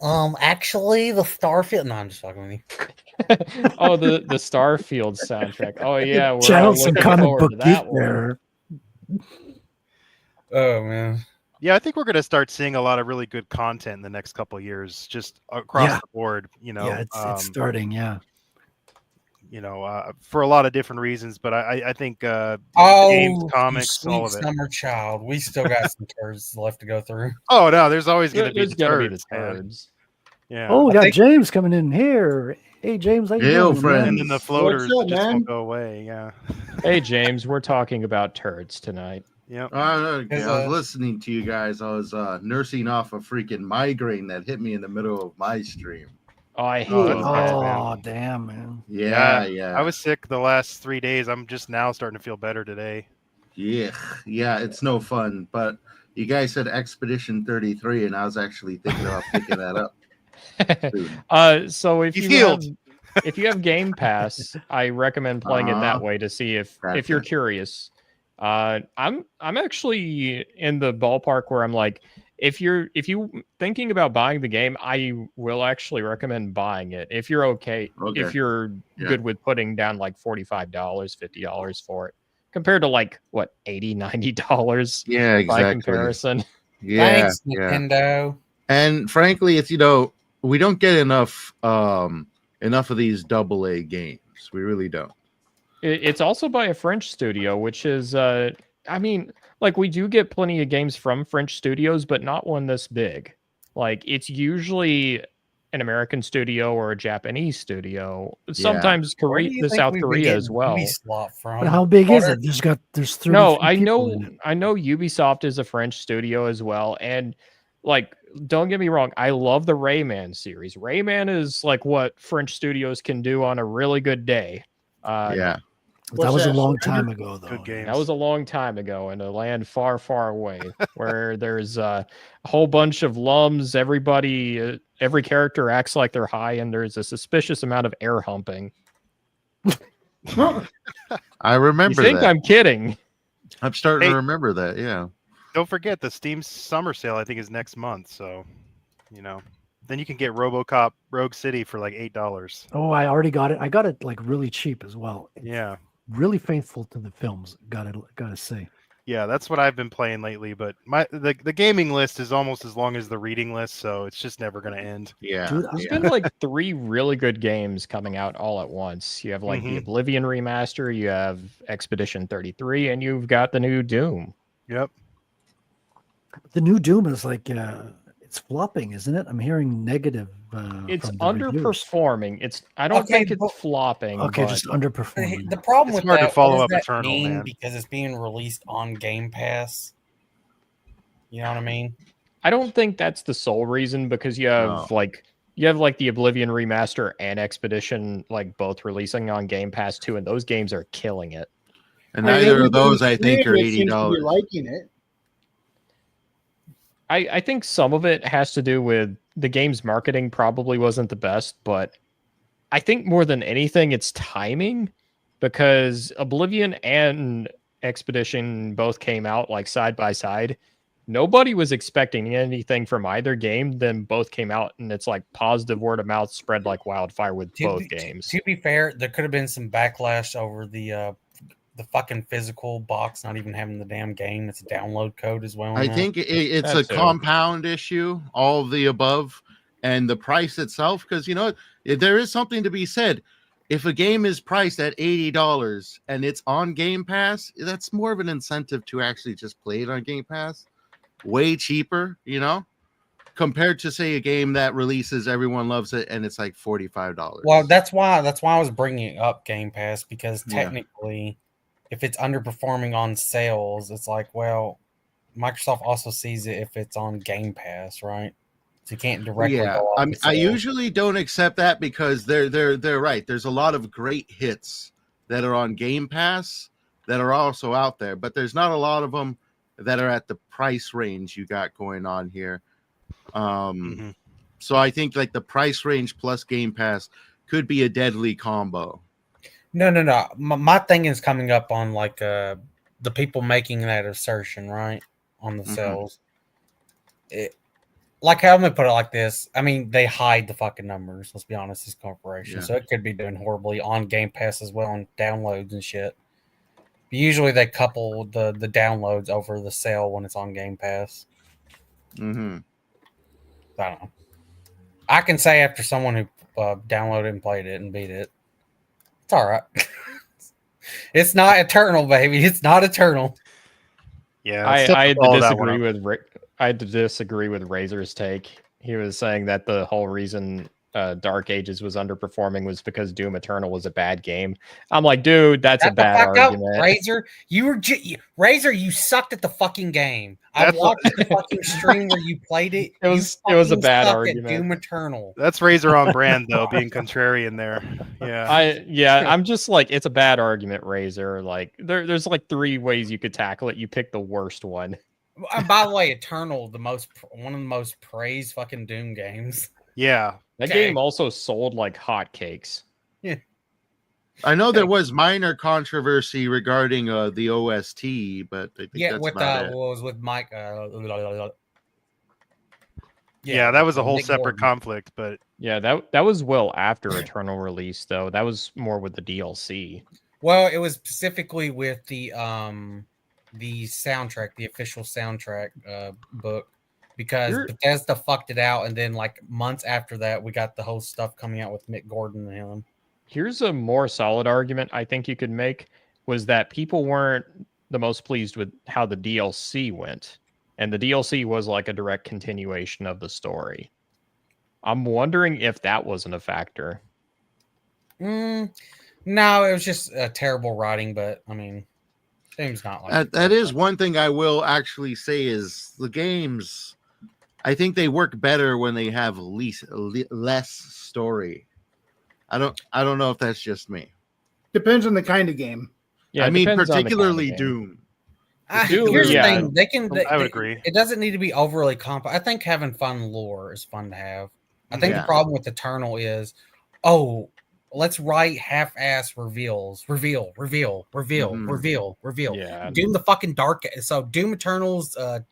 Actually, the Starfield. No, I'm just talking with you. Oh, the Starfield soundtrack. Oh yeah, we're Channel all some looking comic forward book to geek that one. there. Oh man. Yeah, I think we're going to start seeing a lot of really good content in the next couple of years, just across the board. You know, Yeah, it's starting. Yeah. You know, for a lot of different reasons, but I think games, You comics, sweet all of it. summer child. We still got some turds left to go through. Oh no, there's always going to be There's the gonna be turds, the man. turds. Yeah. Oh, we got James coming in here. Hey, James, how you Hail, doing, friends. man? And then the floaters up, just man? won't go away. Yeah. Hey James, we're talking about turds tonight. Yep. Okay, I was listening to you guys. I was nursing off a freaking migraine that hit me in the middle of my stream. Oh, I hate that's that. bad, Oh, man. damn, man. Yeah. I was sick the last 3 days. I'm just now starting to feel better today. Yeah, it's no fun. But you guys said Expedition 33, and I was actually thinking about picking that up soon. So if He's you healed. if you have Game Pass, I recommend playing it that way to see if you're Gotcha. curious. I'm actually in the ballpark where I'm like, if you thinking about buying the game, I will actually recommend buying it. If you're if you're good with putting down like $45, $50 for it, compared to like what $80-$90. Yeah, exactly. By comparison. Yeah, Thanks, Nintendo. And frankly, it's we don't get enough of these AA games. We really don't. It's also by a French studio, which is, I mean, like we do get plenty of games from French studios, but not one this big. Like it's usually an American studio or a Japanese studio. Sometimes South Korea as well. But how big is it? There's 30. No, I know Ubisoft is a French studio as well, and like don't get me wrong, I love the Rayman series. Rayman is like what French studios can do on a really good day. That was a long time ago, though. That was a long time ago in a land far, far away where there's a whole bunch of lums. Everybody, every character acts like they're high, and there's a suspicious amount of air humping. I remember You think that. I'm kidding? I'm starting Hey. to remember that. Yeah. Don't forget the Steam summer sale, I think, is next month. So, then you can get RoboCop Rogue City for like $8. Oh, I already got it. I got it like really cheap as well. Yeah. Really faithful to the films. Gotta say. Yeah, that's what I've been playing lately. But the gaming list is almost as long as the reading list, so it's just never going to end. Yeah. Dude, There's been like 3 really good games coming out all at once. You have like the Oblivion remaster, you have Expedition 33, and you've got the new Doom. Yep. The new Doom is like it's flopping, isn't it? I'm hearing negative. It's from the reviews. underperforming. I don't think it's flopping. Okay, but just underperforming. The problem It's with hard to that, follow what up does that Eternal, mean? man. Because it's being released on Game Pass. You know what I mean? I don't think that's the sole reason, because you have like the Oblivion remaster and Expedition like both releasing on Game Pass too, and those games are killing it. And neither of those, I think, are Seems to be $80. liking it. I think some of it has to do with the game's marketing probably wasn't the best, but I think more than anything it's timing, because Oblivion and Expedition both came out like side by side. nobody was expecting anything from either game. Then both came out, and it's like positive word of mouth spread like wildfire with both games. To be fair, there could have been some backlash over the fucking physical box not even having the damn game. It's a download code as well. I think it's a compound issue, all of the above, and the price itself. Because there is something to be said. If a game is priced at $80 and it's on Game Pass, that's more of an incentive to actually just play it on Game Pass. Way cheaper, compared to say a game that releases, everyone loves it, and it's like $45. Well, that's why I was bringing up Game Pass, because technically, if it's underperforming on sales, it's like, well, Microsoft also sees it if it's on Game Pass, right? So you can't directly go off. I usually don't accept that because they're right. There's a lot of great hits that are on Game Pass that are also out there, but there's not a lot of them that are at the price range you got going on here. So I think like the price range plus Game Pass could be a deadly combo. No. My thing is coming up on like the people making that assertion, right? On the sales. Like, I'm gonna put it like this. I mean, they hide the fucking numbers. Let's be honest, this corporation. So it could be doing horribly on Game Pass as well, on downloads and shit. But usually they couple the downloads over the sale when it's on Game Pass. I don't know. I can say after someone who downloaded and played it and beat it, it's all right. It's not eternal, baby. It's not eternal. Yeah, I had to disagree with Razor's take. He was saying that the whole reason Dark Ages was underperforming was because Doom Eternal was a bad game. I'm like, dude, that's a bad argument. Razor, Razor, you sucked at the fucking game. I watched the fucking stream where you played it. It was a bad argument. Doom Eternal. That's Razor on brand though, being contrarian there. I'm just like, it's a bad argument, Razor. Like there's like 3 ways you could tackle it. You pick the worst one. By the way, Eternal, one of the most praised fucking Doom games. Yeah. That game also sold like hotcakes. Yeah. I know there was minor controversy regarding the OST, but I think that's about it. Was with Mike. That was a whole separate conflict, but that was well after Eternal release, though. That was more with the DLC. Well, it was specifically with the soundtrack, the official soundtrack book, because Bethesda fucked it out, and then like months after that, we got the whole stuff coming out with Mick Gordon and him. Here's a more solid argument I think you could make, was that people weren't the most pleased with how the DLC went, and the DLC was like a direct continuation of the story. I'm wondering if that wasn't a factor. No, it was just terrible writing, but I mean, game's not like that is one thing I will actually say is the games, I think they work better when they have less story. I don't know if that's just me. Depends on the kind of game. Yeah, I mean particularly Doom. Here's the thing: I would agree. It doesn't need to be overly complex. I think having fun lore is fun to have. I think the problem with Eternal is, let's write half-ass reveal. Yeah. Doom the fucking dark. So Doom Eternal's the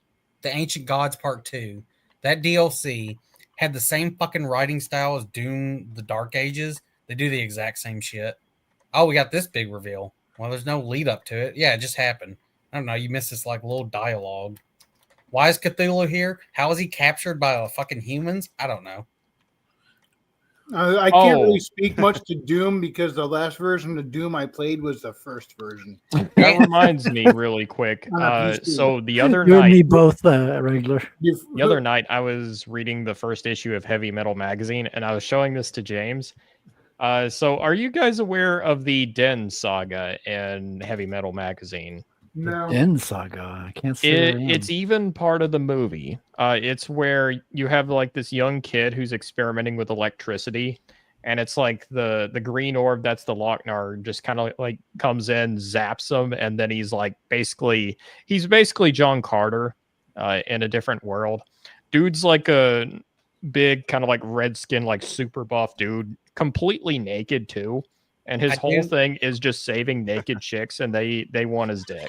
Ancient Gods Part 2. That DLC had the same fucking writing style as Doom the Dark Ages. They do the exact same shit. Oh, we got this big reveal. Well, there's no lead up to it. Yeah, it just happened. I don't know. You missed this like little dialogue. Why is Cthulhu here? How is he captured by fucking humans? I don't know. I can't really speak much to Doom because the last version of Doom I played was the first version. That reminds me really quick. So the other you night, and me both, Wrangler. The other night, I was reading the first issue of Heavy Metal Magazine, and I was showing this to James. So are you guys aware of the Den saga in Heavy Metal Magazine? No. Den saga. I can't say it's even part of the movie. It's where you have like this young kid who's experimenting with electricity, and it's like the green orb that's the Lochnar just kind of like comes in, zaps him, and then he's basically John Carter in a different world. Dude's like a big kind of like red skin, like super buff dude, completely naked too. And his whole thing is just saving naked chicks, and they want his dick.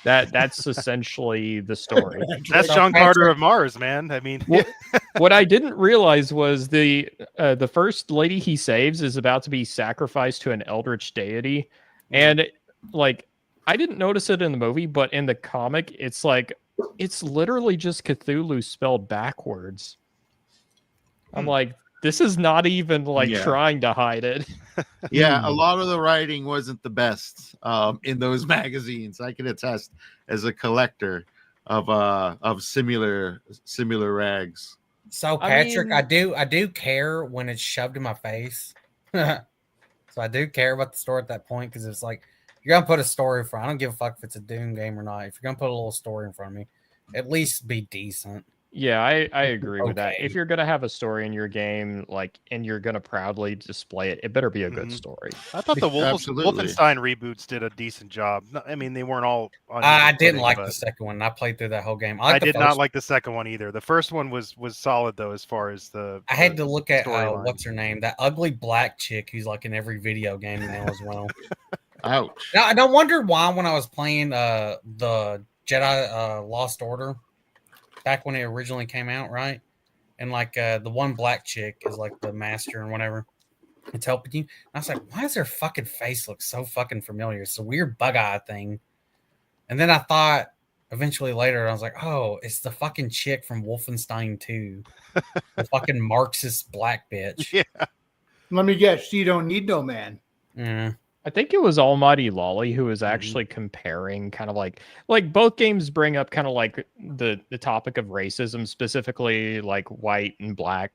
That's essentially the story. That's John Carter of Mars, man. I mean, what I didn't realize was the first lady he saves is about to be sacrificed to an eldritch deity, and like I didn't notice it in the movie, but in the comic, it's literally just Cthulhu spelled backwards. I'm like, this is not even trying to hide it. Yeah, a lot of the writing wasn't the best in those magazines. I can attest as a collector of similar rags. So Patrick, I do care when it's shoved in my face. So I do care about the story at that point, because it's like, you're gonna put a story in front. I don't give a fuck if it's a Doom game or not. If you're gonna put a little story in front of me, at least be decent. Yeah, I agree with that. If you're gonna have a story in your game, and you're gonna proudly display it, it better be a good story. I thought the Wolfenstein reboots did a decent job. I mean, they weren't all. I didn't like the second one. I played through that whole game. I did not like the second one either. The first one was solid though, as far as the. I had to look at what's her name, that ugly black chick who's like in every video game now as well. Ouch! Now I don't wonder why when I was playing the Jedi Lost Order back when it originally came out, right? And the one black chick is like the master and whatever. It's helping you. And I was like, why does her fucking face look so fucking familiar? It's a weird bug eye thing. And then I thought eventually later, I was like, oh, it's the fucking chick from Wolfenstein 2. The fucking Marxist black bitch. Yeah. Let me guess, you don't need no man. Yeah. I think it was Almighty Lolly who was actually comparing kind of like both games bring up kind of like the topic of racism, specifically like white and black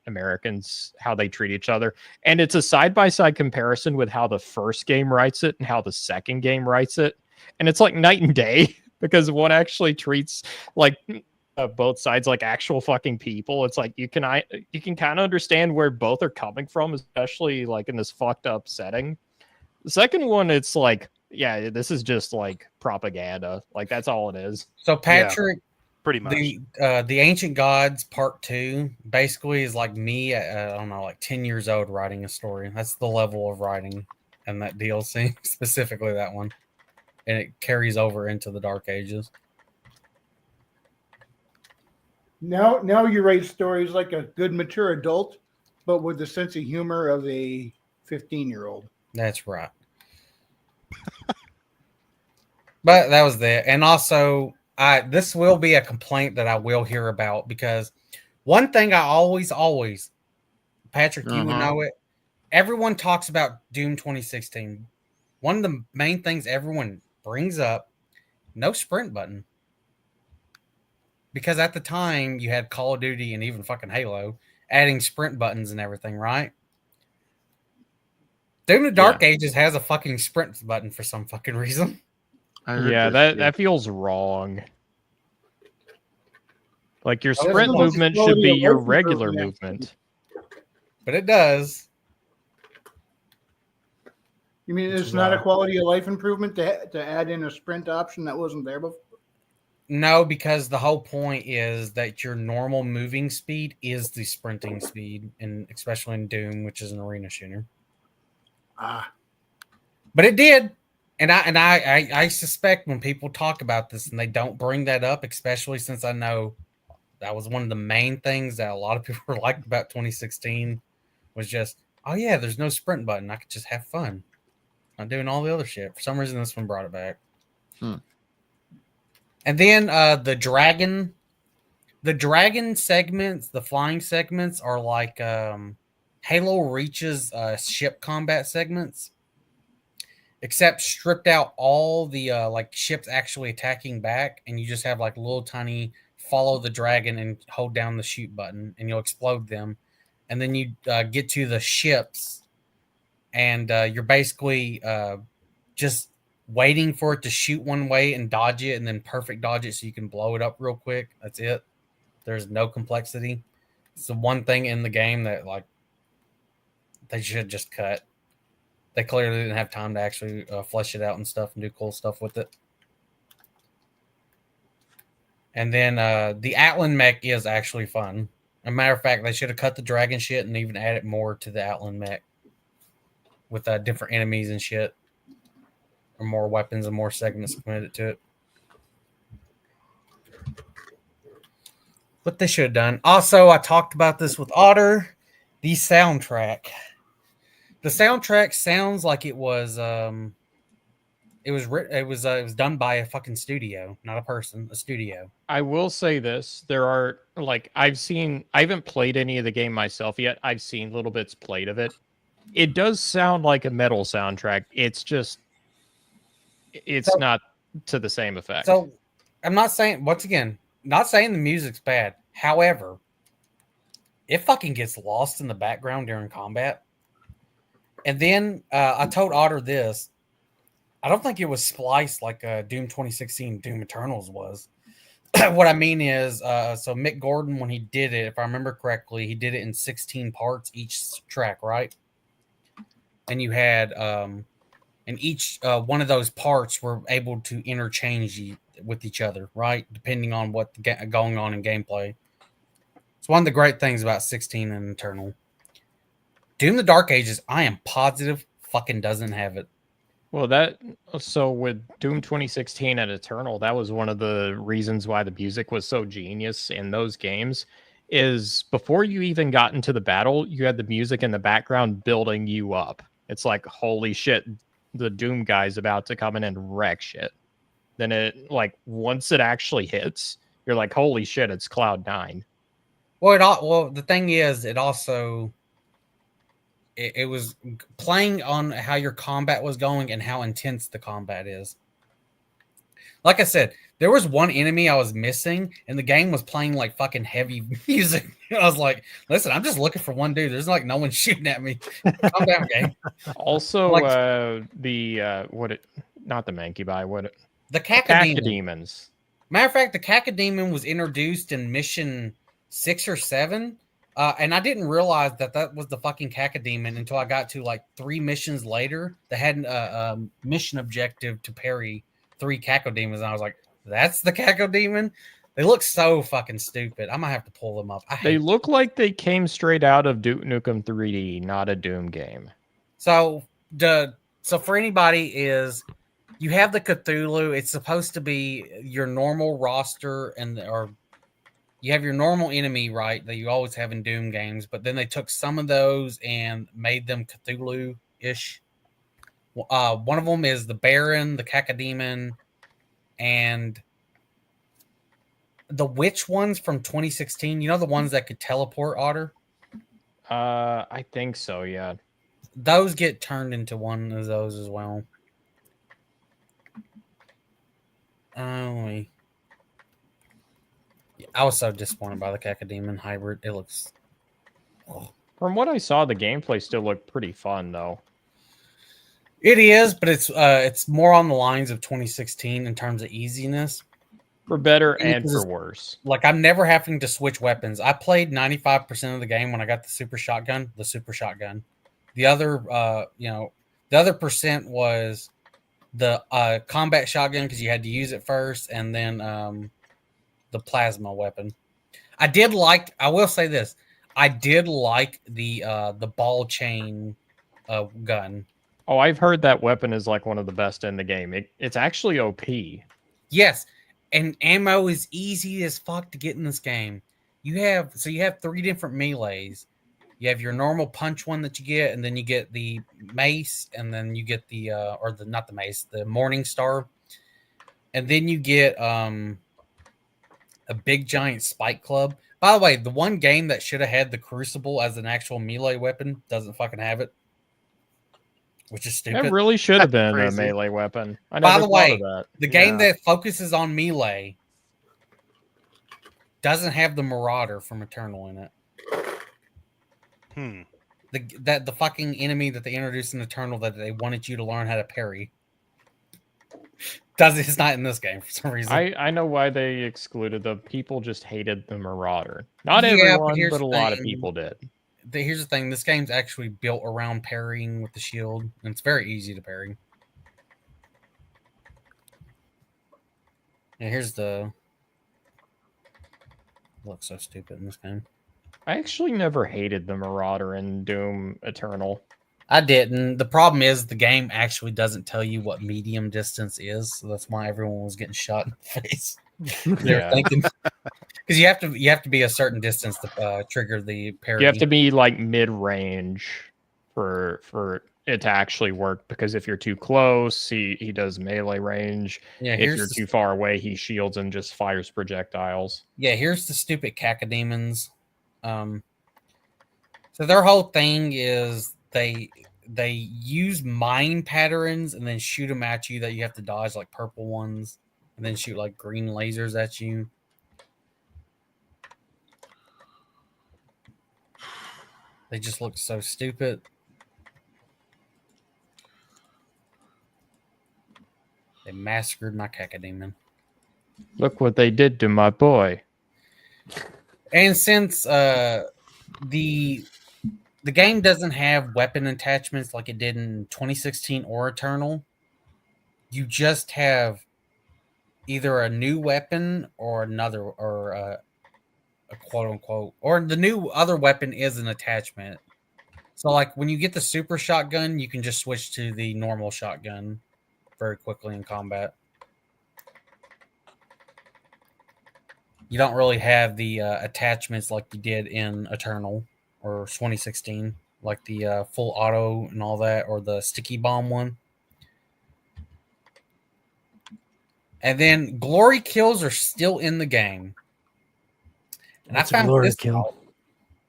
Americans, how they treat each other. And it's a side-by-side comparison with how the first game writes it and how the second game writes it. And it's like night and day, because one actually treats both sides like actual fucking people. It's like you can kind of understand where both are coming from, especially like in this fucked up setting. The second one, it's like, yeah, this is just like propaganda. Like that's all it is. So Patrick, pretty much the Ancient Gods Part 2 basically is like me at, I don't know, like 10 years old writing a story. That's the level of writing and that DLC, specifically that one. And it carries over into the Dark Ages. Now you write stories like a good mature adult, but with the sense of humor of a 15-year-old. That's right. But that was there. And also, this will be a complaint that I will hear about, because one thing I always, Patrick, you would know it. Everyone talks about Doom 2016. One of the main things everyone brings up, no sprint button. Because at the time, you had Call of Duty and even fucking Halo adding sprint buttons and everything, right? Doom the Dark Ages has a fucking sprint button for some fucking reason. Yeah, that feels wrong. Like your sprint movement should be your regular movement. But it does. You mean it's not a quality of life improvement to add in a sprint option that wasn't there before? No, because the whole point is that your normal moving speed is the sprinting speed, and especially in Doom, which is an arena shooter. But it did. And I suspect when people talk about this and they don't bring that up, especially since I know that was one of the main things that a lot of people liked about 2016 was just, oh yeah, there's no sprint button. I could just have fun. I'm doing all the other shit. For some reason, this one brought it back. And then the dragon segments, the flying segments are like Halo Reach's ship combat segments, except stripped out all the like ships actually attacking back, and you just have like little tiny follow the dragon and hold down the shoot button, and you'll explode them. And then you get to the ships, and you're basically just waiting for it to shoot one way and dodge it, and then perfect dodge it so you can blow it up real quick. That's it. There's no complexity. It's the one thing in the game that like they should just cut. They clearly didn't have time to actually flesh it out and stuff and do cool stuff with it. And then the Atlan mech is actually fun. As a matter of fact, they should have cut the dragon shit and even added more to the Atlan mech with different enemies and shit. or more weapons and more segments committed to it. What they should have done. Also, I talked about this with Otter. The soundtrack. The soundtrack sounds like it was done by a fucking studio, not a person, a studio. I will say this: there are I haven't played any of the game myself yet. I've seen little bits played of it. It does sound like a metal soundtrack. It's just, it's not to the same effect. So, I'm not saying, once again, not saying the music's bad. However, it fucking gets lost in the background during combat. And then I told Otter this. I don't think it was spliced like Doom 2016 Doom Eternals was. What I mean is, so Mick Gordon, when he did it, if I remember correctly, he did it in 16 parts each track, right? And you had, and each one of those parts were able to interchange with each other, right? Depending on what's going on in gameplay. It's one of the great things about 16 and Eternal. Doom the Dark Ages, I am positive fucking doesn't have it. Well, so with Doom 2016 and Eternal, that was one of the reasons why the music was so genius in those games, is before you even got into the battle, you had the music in the background building you up. It's like, holy shit, the Doom guy's about to come in and wreck shit. Then once it actually hits, you're like, holy shit, it's Cloud9. Well, the thing is, it also... It was playing on how your combat was going and how intense the combat is. Like I said, there was one enemy I was missing, and the game was playing like fucking heavy music. I was like, listen, I'm just looking for one dude. There's like no one shooting at me. Calm down, game. Also, not the Mankibai, the Cacodemons. Matter of fact, the Cacodemon was introduced in mission 6 or 7. And I didn't realize that was the fucking Cacodemon until I got to like 3 missions later that had a mission objective to parry 3 Cacodemons. And I was like, that's the Cacodemon? They look so fucking stupid. I might have to pull them up. They look like they came straight out of Duke Nukem 3D, not a Doom game. So for anybody is, you have the Cthulhu. It's supposed to be your normal roster or you have your normal enemy, right, that you always have in Doom games, but then they took some of those and made them Cthulhu-ish. One of them is the Baron, the Cacodemon, and the witch ones from 2016. You know the ones that could teleport, Otter? I think so, yeah. Those get turned into one of those as well. I was so disappointed by the Cacodemon hybrid. It looks... From what I saw, the gameplay still looked pretty fun, though. It is, but it's more on the lines of 2016 in terms of easiness. For better and for worse. Like, I'm never having to switch weapons. I played 95% of the game when I got the super shotgun. The other percent was the combat shotgun because you had to use it first, and then the plasma weapon. I will say this. I did like the ball chain gun. Oh, I've heard that weapon is like one of the best in the game. It's actually OP. Yes, and ammo is easy as fuck to get in this game. You have 3 different melees. You have your normal punch one that you get, and then you get the mace, and then you get the Morning Star, and then you get a big giant spike club. By the way, the one game that should have had the Crucible as an actual melee weapon doesn't fucking have it, which is stupid. It really should have been a melee weapon. By the way, the game that focuses on melee doesn't have the Marauder from Eternal in it. The fucking enemy that they introduced in Eternal that they wanted you to learn how to parry. It's not in this game for some reason. I know why they excluded them. People just hated the Marauder. Not everyone, but a lot of people did. Here's the thing. This game's actually built around parrying with the shield, and it's very easy to parry. And here's the... looks so stupid in this game. I actually never hated the Marauder in Doom Eternal. I didn't. The problem is the game actually doesn't tell you what medium distance is, so that's why everyone was getting shot in the face. They're thinking because you have to be a certain distance to trigger the parry. You have to be like mid range for it to actually work, because if you're too close, he does melee range. Yeah, if you're too far away, he shields and just fires projectiles. Yeah, here's the stupid cacodemons. So their whole thing is they use mine patterns and then shoot them at you that you have to dodge, like purple ones, and then shoot like green lasers at you. They just look so stupid. They massacred my cacodemon. Look what they did to my boy. And since the game doesn't have weapon attachments like it did in 2016 or Eternal, you just have either a new weapon or another, or a quote unquote, or the new other weapon is an attachment. So like when you get the super shotgun, you can just switch to the normal shotgun very quickly in combat. You don't really have the attachments like you did in Eternal or 2016, like the full auto and all that, or the sticky bomb one. And then glory kills are still in the game. And What's I found glory this kill? out.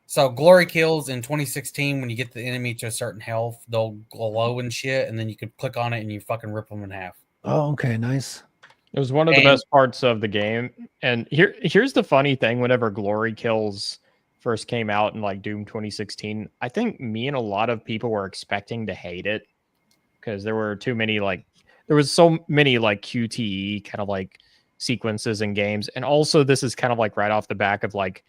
So glory kills in 2016, when you get the enemy to a certain health, they'll glow and shit, and then you can click on it and you fucking rip them in half. Oh, okay, nice. It was one of the best parts of the game. And here's the funny thing: whenever glory kills first came out in like Doom 2016, I think me and a lot of people were expecting to hate it, because there were too many, like, there was so many like QTE kind of like sequences in games. And also this is kind of like right off the back of like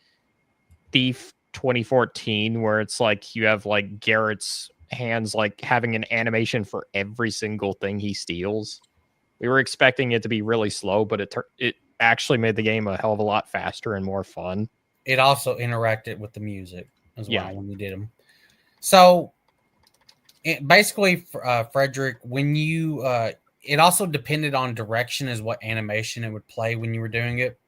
Thief 2014, where it's like you have like Garrett's hands like having an animation for every single thing he steals. We were expecting it to be really slow, but it actually made the game a hell of a lot faster and more fun. It also interacted with the music as well when you did them. So basically, Frederic, when you it also depended on direction as what animation it would play when you were doing it.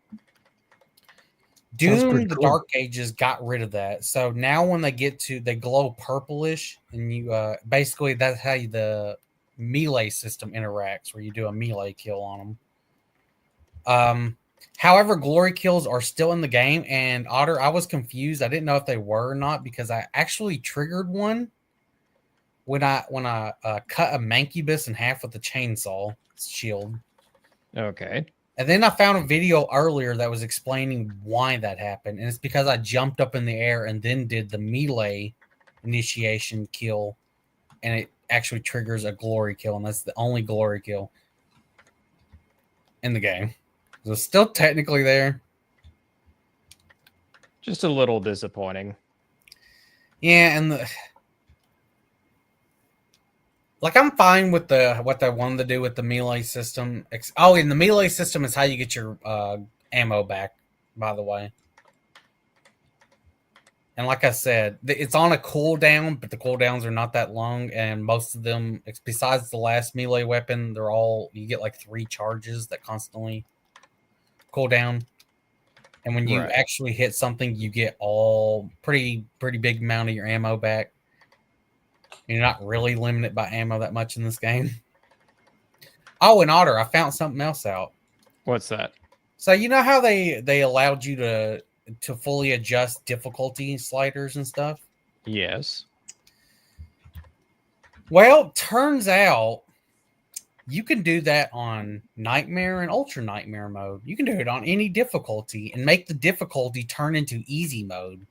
Doom the Dark Ages got rid of that. So now when they glow purplish, and you basically that's how the melee system interacts, where you do a melee kill on them. However, glory kills are still in the game, and Otter, I was confused. I didn't know if they were or not, because I actually triggered one when I cut a Mancubus in half with the chainsaw shield. Okay. And then I found a video earlier that was explaining why that happened, and it's because I jumped up in the air and then did the melee initiation kill, and it actually triggers a glory kill, and that's the only glory kill in the game. So it's still technically there. Just a little disappointing. Yeah, and I'm fine with what they wanted to do with the melee system. Oh, and the melee system is how you get your ammo back, by the way. And like I said, it's on a cooldown, but the cooldowns are not that long, and most of them, besides the last melee weapon, you get like 3 charges that constantly cool down. And when you actually hit something, you get all pretty big amount of your ammo back. You're not really limited by ammo that much in this game. Oh, and Otter, I found something else out. What's that? So you know how they allowed you to fully adjust difficulty sliders and stuff? Yes. Well, turns out you can do that on Nightmare and Ultra Nightmare mode. You can do it on any difficulty and make the difficulty turn into easy mode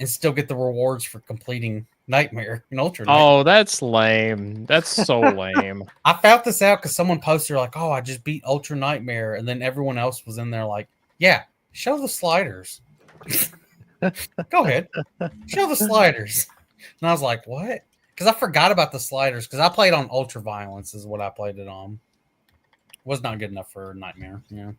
and still get the rewards for completing Nightmare and Ultra Nightmare. Oh, that's lame. That's so lame. I found this out because someone posted like, oh, I just beat Ultra Nightmare. And then everyone else was in there like, yeah, show the sliders. Go ahead. Show the sliders. And I was like, what? Because I forgot about the sliders, because I played on Ultra Violence is what I played it on. Was not good enough for Nightmare. Yeah.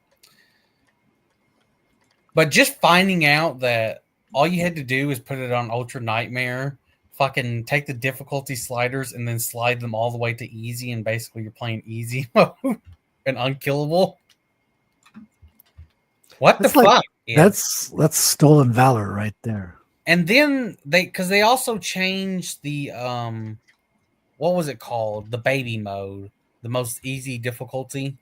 But just finding out that all you had to do is put it on Ultra Nightmare fucking take the difficulty sliders and then slide them all the way to easy, and basically you're playing easy mode and unkillable. What That's the fuck? That's stolen valor right there. And then they also changed the what was it called? The baby mode, the most easy difficulty.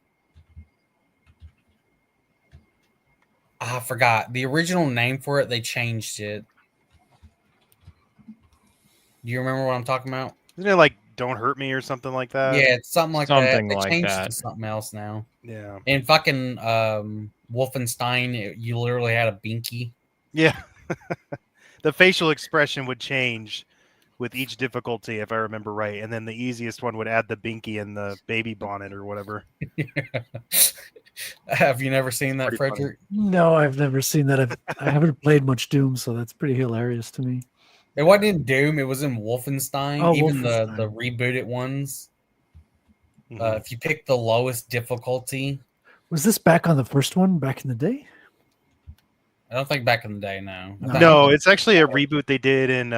I forgot the original name for it. They changed it. Do you remember what I'm talking about? Isn't it like "Don't Hurt Me" or something like that? Yeah, it's something like Something that. They like changed that. to something else now. Yeah. In fucking Wolfenstein, you literally had a binky. Yeah. The facial expression would change with each difficulty, if I remember right, and then the easiest one would add the binky and the baby bonnet or whatever. Have you never seen that, Frederic? No, I've never seen that. I haven't played much Doom, so that's pretty hilarious to me. It wasn't in Doom. It was in Wolfenstein. Oh, Even Wolfenstein. the rebooted ones. If you pick the lowest difficulty, Was this back on the first one back in the day? I don't think back in the day. No, No, it's actually a reboot they did in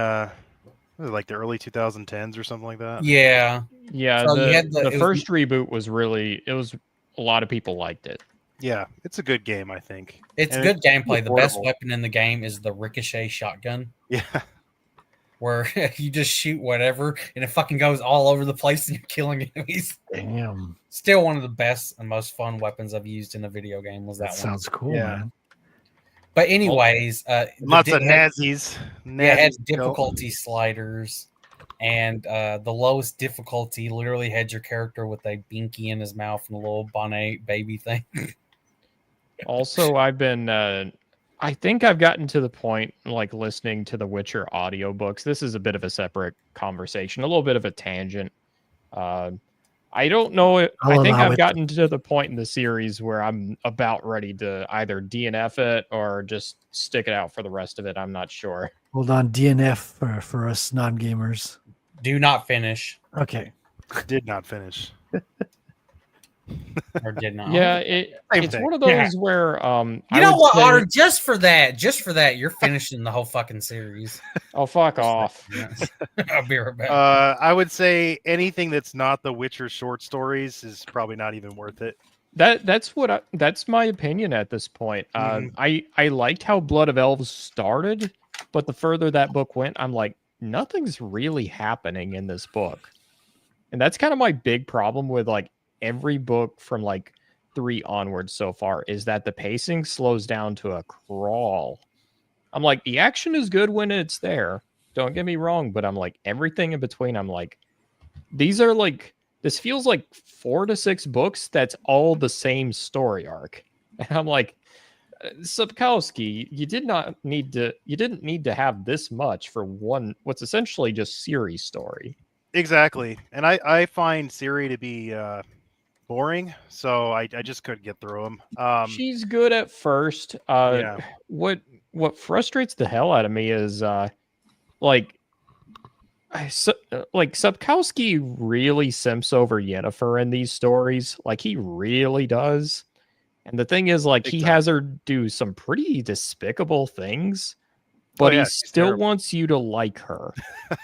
like the early 2010s or something like that. Yeah, Yeah, So you the, had the it was- first reboot was really, it was, a lot of people liked it. Yeah, it's a good game, I think. It's And good it's gameplay. The best affordable. weapon in the game is the ricochet shotgun, Yeah. where you just shoot whatever and it fucking goes all over the place and you're killing enemies. Damn. Still one of the best and most fun weapons I've used in a video game was that one. Sounds cool, Yeah. man. But anyways, Lots of it had- Nazis. Yeah, it had Nazis difficulty sliders, and the lowest difficulty literally had your character with a binky in his mouth and a little bonnet baby thing. Also, I've been, I think I've gotten to the point, like listening to the Witcher audiobooks. This is a bit of a separate conversation, a little bit of a tangent. I don't know. I think allow I've it. gotten to the point in the series where I'm about ready to either DNF it or just stick it out for the rest of it. I'm not sure. Hold on, DNF for us non-gamers. Do not finish, Okay. Did not finish. or did not. Yeah, Same it's thing. one of those Yeah. where You I know would what, say- Otter? Just for that, you're finishing the whole fucking series. Oh, fuck off. I'll be right back. I would say anything that's not the Witcher short stories is probably not even worth it. That's my opinion at this point. I liked how Blood of Elves started, but the further that book went, I'm like, nothing's really happening in this book. And that's kind of my big problem with like every book from like 3 onwards so far, is that the pacing slows down to a crawl. I'm like, the action is good when it's there. Don't get me wrong, but I'm like, everything in between, I'm like, these are like, this feels like 4 to 6 books that's all the same story arc. And I'm like, Sapkowski, you didn't need to have this much for one, what's essentially just series story. Exactly. And I find Siri to be boring, so I just couldn't get through them. She's good at first. Yeah. What frustrates the hell out of me is like Sapkowski really simps over Yennefer in these stories. Like he really does. And the thing is, like, he has her do some pretty despicable things, but he still wants you to like her.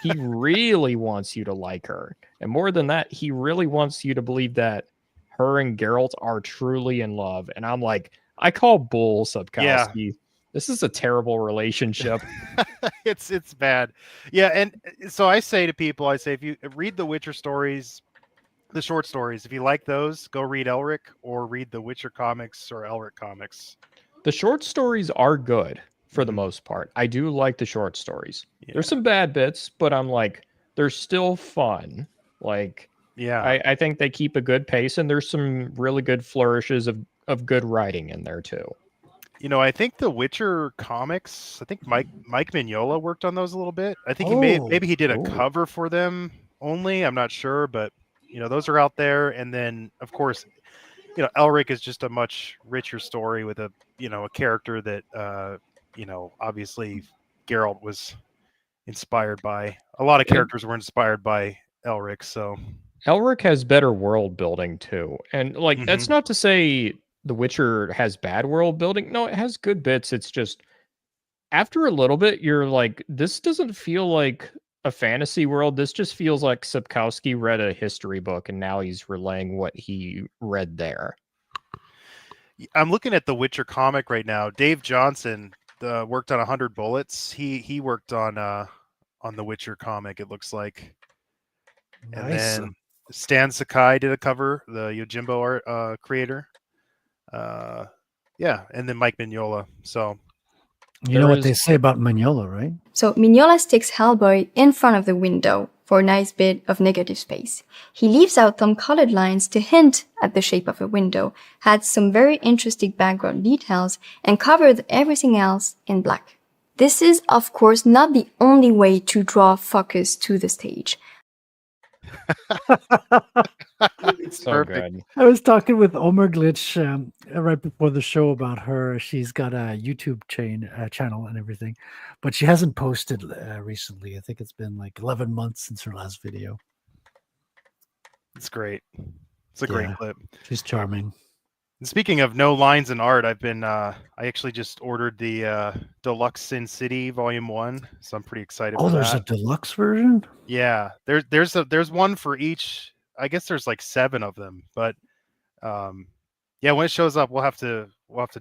He really wants you to like her. And more than that, he really wants you to believe that her and Geralt are truly in love. And I'm like, I call bull, Sapkowski. Yeah. This is a terrible relationship. It's bad. Yeah, and so I say to people, I say, if you read the Witcher stories, the short stories, if you like those, go read Elric or read the Witcher comics or Elric comics. The short stories are good for the most part. I do like the short stories. Yeah. There's some bad bits, but I'm like, they're still fun. Like, yeah, I think they keep a good pace, and there's some really good flourishes of good writing in there too. You know, I think the Witcher comics, I think Mike Mignola worked on those a little bit. I think maybe he did a cover for them only. I'm not sure, but you know, those are out there. And then, of course, you know, Elric is just a much richer story with a character that, you know, obviously Geralt was inspired by. A lot of characters were inspired by Elric. So Elric has better world building too. And like, that's not to say The Witcher has bad world building. No, it has good bits. It's just after a little bit, you're like, this doesn't feel like a fantasy world. This just feels like Sapkowski read a history book and now he's relaying what he read there. I'm looking at the Witcher comic right now. Dave Johnson worked on 100 Bullets. He worked on the Witcher comic, it looks like. And then Stan Sakai did a cover, the Yojimbo art creator. Yeah, and then Mike Mignola. So you know what they say about Mignola, right? So Mignola sticks Hellboy in front of the window for a nice bit of negative space. He leaves out some colored lines to hint at the shape of a window, adds some very interesting background details, and covers everything else in black. This is, of course, not the only way to draw focus to the stage. So good. I was talking with Omer Glitch right before the show about her. She's got a YouTube channel and everything, but she hasn't posted recently. I think it's been like 11 months since her last video. It's great. It's a great clip. She's charming. And speaking of no lines in art, I've been I actually just ordered the Deluxe Sin City Volume 1, so I'm pretty excited. Oh, there's a deluxe version? Yeah, there's one for each. I guess there's like 7 of them, but yeah, when it shows up, we'll have to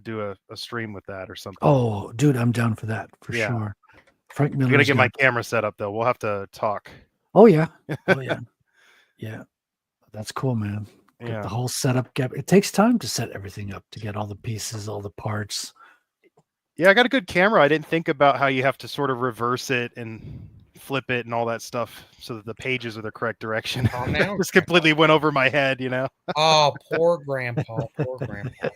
do a stream with that or something. Oh, dude, I'm down for that for sure. Frank Miller's I'm gonna get my camera set up though. We'll have to talk. Oh yeah, oh yeah, yeah. That's cool, man. Get Yeah. the whole setup. It takes time to set everything up, to get all the pieces, all the parts. Yeah, I got a good camera. I didn't think about how you have to sort of reverse it and flip it and all that stuff so that the pages are the correct direction. Oh, now Just completely went over my head, you know? Oh, poor grandpa, poor grandpa.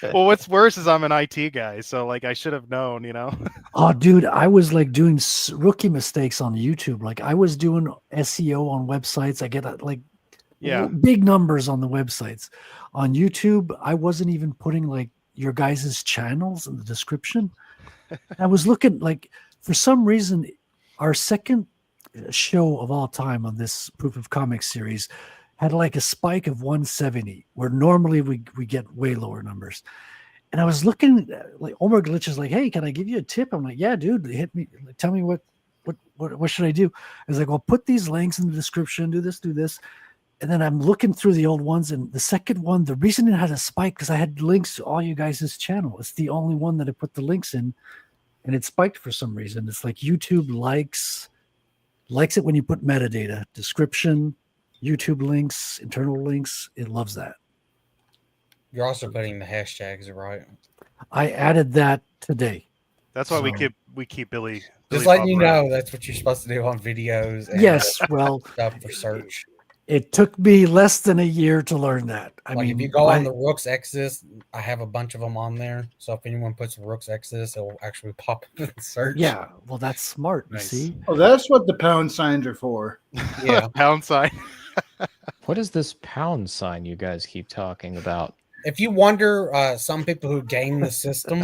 Well, what's worse is I'm an IT guy, so like I should have known, you know? Oh, dude, I was like doing rookie mistakes on YouTube. Like I was doing SEO on websites. I get like big numbers on the websites. On YouTube, I wasn't even putting like your guys' channels in the description. I was looking like, for some reason, our second show of all time on this Proof of Comics series had like a spike of 170, where normally we get way lower numbers. And I was looking, like Omer Glitch is like, hey, can I give you a tip? I'm like, yeah, dude, hit me. Tell me what should I do? I was like, well, put these links in the description, do this. And then I'm looking through the old ones, and the second one, the reason it had a spike because I had links to all you guys' channel. It's the only one that I put the links in, and it spiked for some reason. It's like YouTube likes it when you put metadata, description, YouTube links, internal links. It loves that. You're also putting the hashtags, right? I added that today. That's why we keep Billy. Just letting you know, that's what you're supposed to do on videos. And yes, well, stuff for search. It took me less than a year to learn that. I mean, if you go on the Rook's Exodus, I have a bunch of them on there. So if anyone puts Rook's Exodus, it will actually pop up in the search. Yeah, well, that's smart. Nice. You see? Oh, that's what the pound signs are for. Yeah, pound sign. What is this pound sign you guys keep talking about? If you wonder, some people who game the system,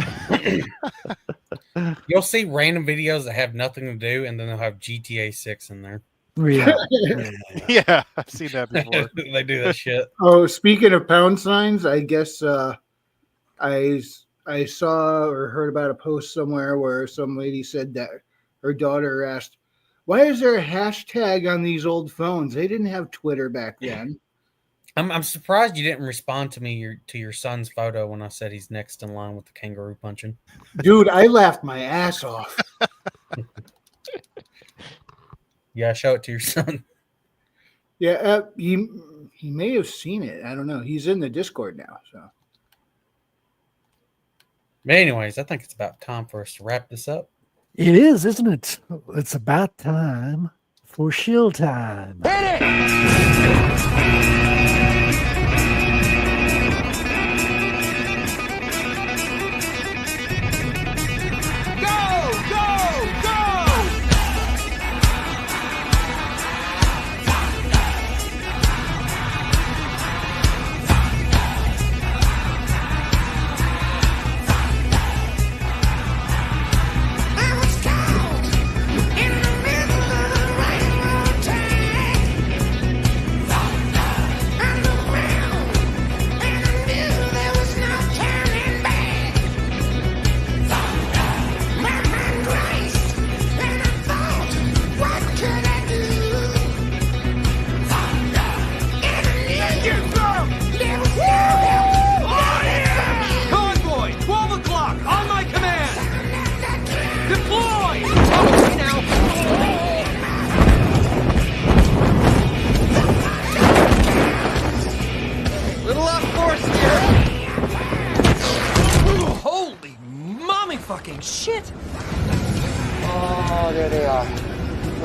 you'll see random videos that have nothing to do, and then they'll have GTA 6 in there. Yeah. Yeah, I've seen that before. They do that shit. Oh, speaking of pound signs, I guess I saw or heard about a post somewhere where some lady said that her daughter asked, "Why is there a hashtag on these old phones? They didn't have Twitter back then." I'm surprised you didn't respond to me to your son's photo when I said he's next in line with the kangaroo punching. Dude, I laughed my ass off. Yeah, show it to your son. Yeah, he may have seen it. I don't know. He's in the Discord now, so. But anyways, I think it's about time for us to wrap this up. It is, isn't it? It's about time for shield time. Hit it!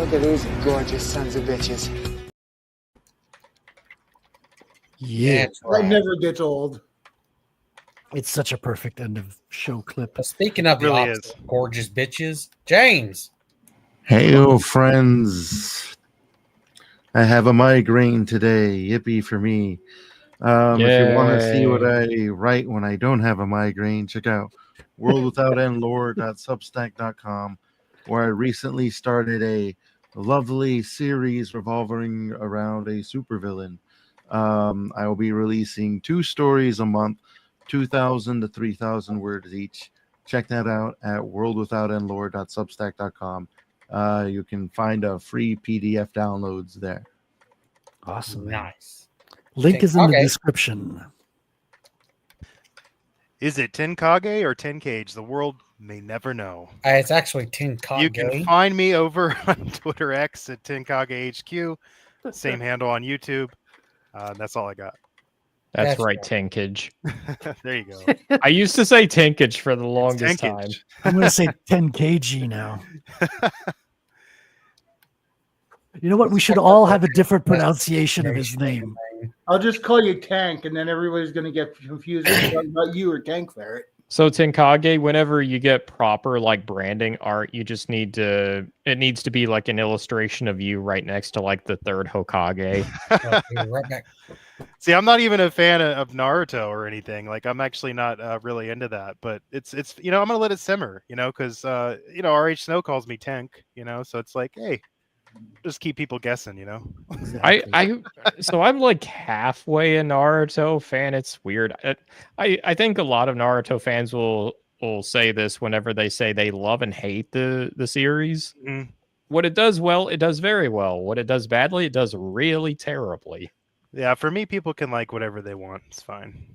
Look at these gorgeous sons of bitches. Yeah, That never gets old. it's such a perfect end of show clip. Speaking of the Really opposite, is. gorgeous bitches, James. Hey, friends. I have a migraine today. Yippee for me. If you want to see what I write when I don't have a migraine, check out worldwithoutendlore.substack.com, where I recently started a lovely series revolving around a supervillain. I will be releasing 2 stories a month, 2,000 to 3,000 words each. Check that out at worldwithoutendlore.substack.com. You can find a free PDF downloads there. Awesome. Man. Nice. Link is in the description. Is it Tenkage or Tenkage? The world may never know. It's actually Tenkage. You can find me over on Twitter X at Tenkage HQ. Same handle on YouTube. That's all I got. That's right, Tinkage. There you go. I used to say Tinkage for the longest time. I'm going to say 10 kg now. You know what? We should all have a different pronunciation of his name. I'll just call you Tank, and then everybody's going to get confused about you or Tank Ferret. So Tenkage, whenever you get proper like branding art, you just need to. It needs to be like an illustration of you right next to like the third Hokage. Right back. See, I'm not even a fan of Naruto or anything. Like, I'm actually not really into that. But it's I'm gonna let it simmer, because RH Snow calls me Tank, so it's like, hey, just keep people guessing, Exactly. So I'm like halfway a Naruto fan. It's weird. I think a lot of Naruto fans will say this whenever they say they love and hate the series. Mm. What it does well, it does very well. What it does badly, it does really terribly. Yeah, for me, people can like whatever they want. It's fine.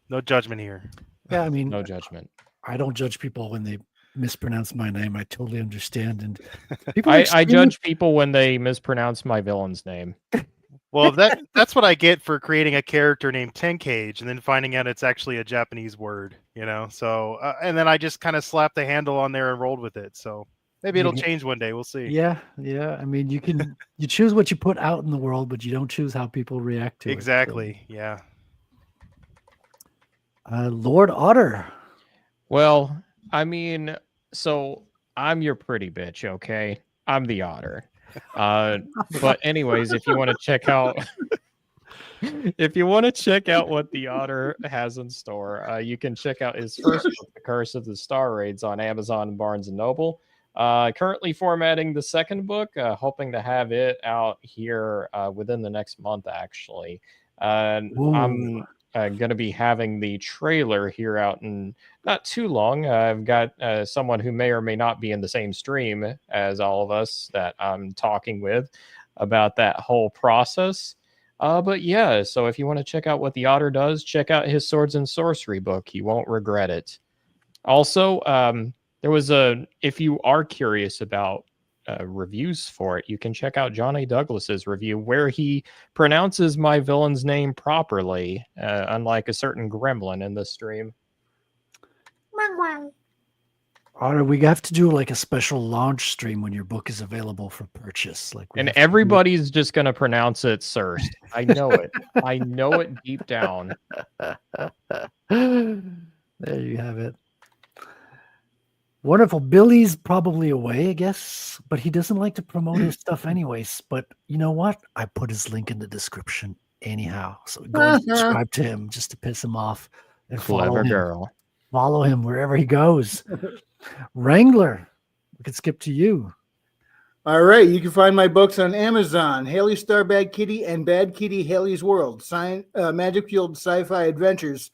No judgment here. Yeah, I mean, no judgment. I don't judge people when they mispronounce my name. I totally understand. And people I judge people when they mispronounce my villain's name. Well, that's what I get for creating a character named Tenkage and then finding out it's actually a Japanese word, So, and then I just kind of slapped the handle on there and rolled with it. So maybe it'll change one day. We'll see. Yeah. I mean, you choose what you put out in the world, but you don't choose how people react to it. Exactly. So. Yeah. Lord Otter. Well, I mean, so I'm your pretty bitch, okay? I'm the Otter. But anyways, if you want to check out what the Otter has in store, you can check out his first book, The Curse of the Star Raids, on Amazon and Barnes and Noble. Currently formatting the second book, hoping to have it out here within the next month, actually. I'm going to be having the trailer here out in not too long. I've got someone who may or may not be in the same stream as all of us that I'm talking with about that whole process. But yeah, so if you want to check out what the Otter does, check out his Swords and Sorcery book. You won't regret it. Also, there was if you are curious about reviews for it, you can check out John A. Douglas's review where he pronounces my villain's name properly, unlike a certain gremlin in the stream. Otter, we have to do like a special launch stream when your book is available for purchase. And everybody's just going to pronounce it Surst. I know it. I know it deep down. There you have it. Wonderful. Billy's probably away, I guess, but he doesn't like to promote his stuff anyways. But you know what? I put his link in the description anyhow. So go and subscribe to him just to piss him off. And Clever girl. Follow him wherever he goes. Wrangler, we could skip to you. All right. You can find my books on Amazon. Haley Star Bad Kitty and Bad Kitty Haley's World. Magic Fueled Sci-Fi Adventures.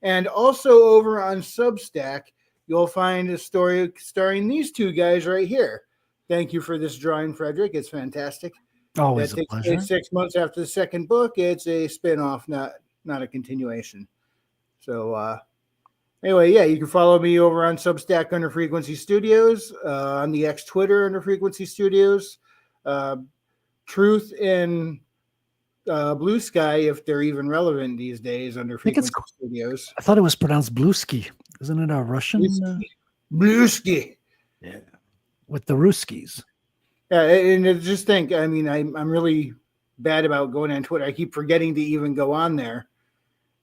And also over on Substack, you'll find a story starring these two guys right here. Thank you for this drawing, Frederic. It's fantastic. Always a pleasure. 6 months after the second book. It's a spin-off, not a continuation. So anyway, yeah, you can follow me over on Substack under Frequency Studios, on the X Twitter under Frequency Studios, Truth in Blue Sky, if they're even relevant these days, under Frequency Studios. I thought it was pronounced Bluesky. Isn't it a Russian? Bluesky. Yeah. with the Ruskies. Yeah, and I just think, I mean, I'm really bad about going on Twitter. I keep forgetting to even go on there.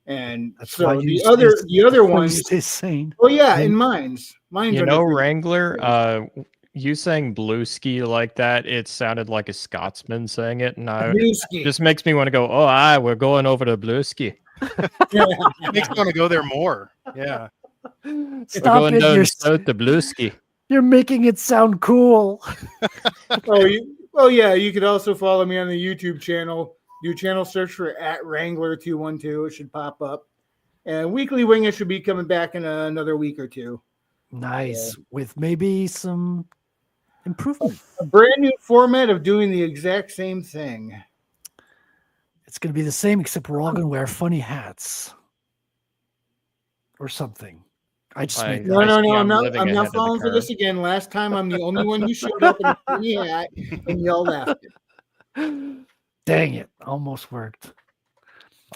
And That's so why you the other ones stay sane. Oh yeah, and mine's You know, Wrangler, you saying blueski like that, it sounded like a Scotsman saying it, and Blueski. just makes me want to go, we're going over to blueski. It makes me want to go there more. Yeah. Stop we're going it, down you're south to blueski. You're making it sound cool. Yeah, you could also follow me on the YouTube channel. Do channel search for @Wrangler212. It should pop up. And Weekly Wing should be coming back in another week or two. Nice. With maybe some improvement. A brand new format of doing the exact same thing. It's going to be the same, except we're all going to wear funny hats. Or something. I just made No, I'm not falling for this again. Last time I'm the only one who showed up in a funny hat, and y'all laughed. Dang it. Almost worked.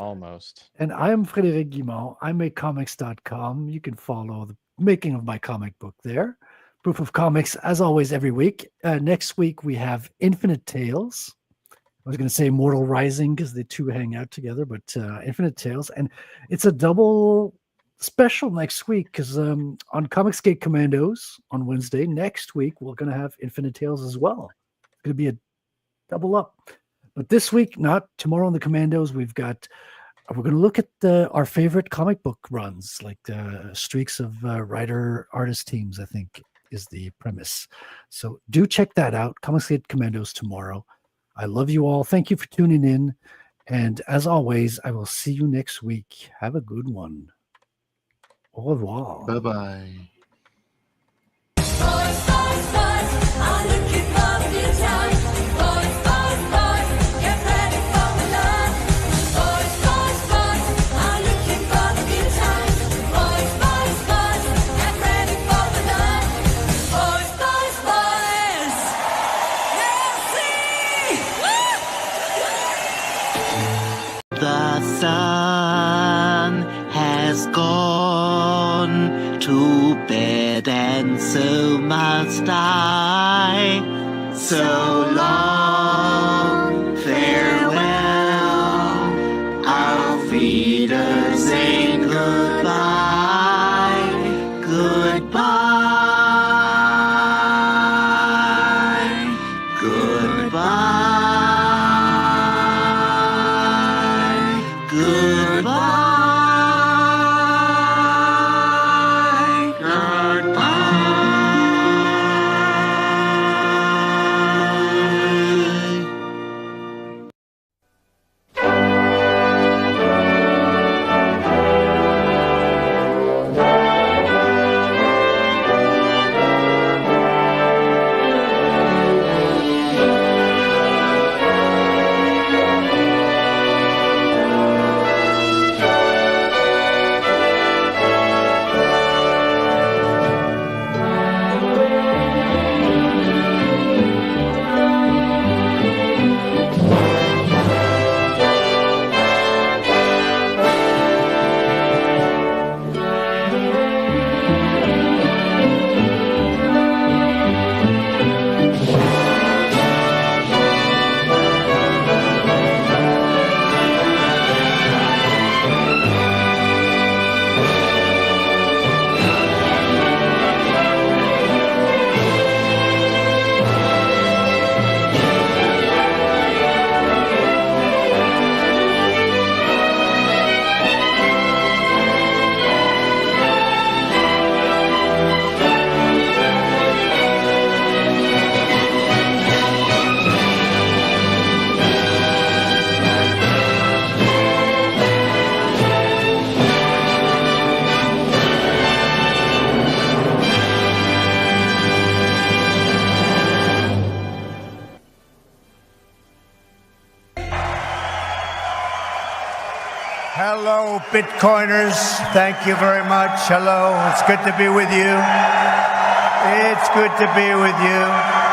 Almost. And I'm Frederic Guimont. I make comics.com. You can follow the making of my comic book there. Proof of Comics, as always, every week. Next week, we have Infinite Tales. I was going to say Mortal Rising because the two hang out together, but Infinite Tales. And it's a double special next week because on Comicsgate Commandos on Wednesday, next week, we're going to have Infinite Tales as well. It's going to be a double up. But this week, not tomorrow on the Commandos, we're going to look at our favorite comic book runs, like the streaks of writer-artist teams, I think is the premise. So do check that out. Comicsgate Commandos tomorrow. I love you all. Thank you for tuning in. And as always, I will see you next week. Have a good one. Au revoir. Bye-bye. The sun has gone to bed, and so must I. So long, farewell. Auf Wiedersehen, goodbye, goodbye, goodbye. Hello, Bitcoiners. Thank you very much. Hello. It's good to be with you. It's good to be with you.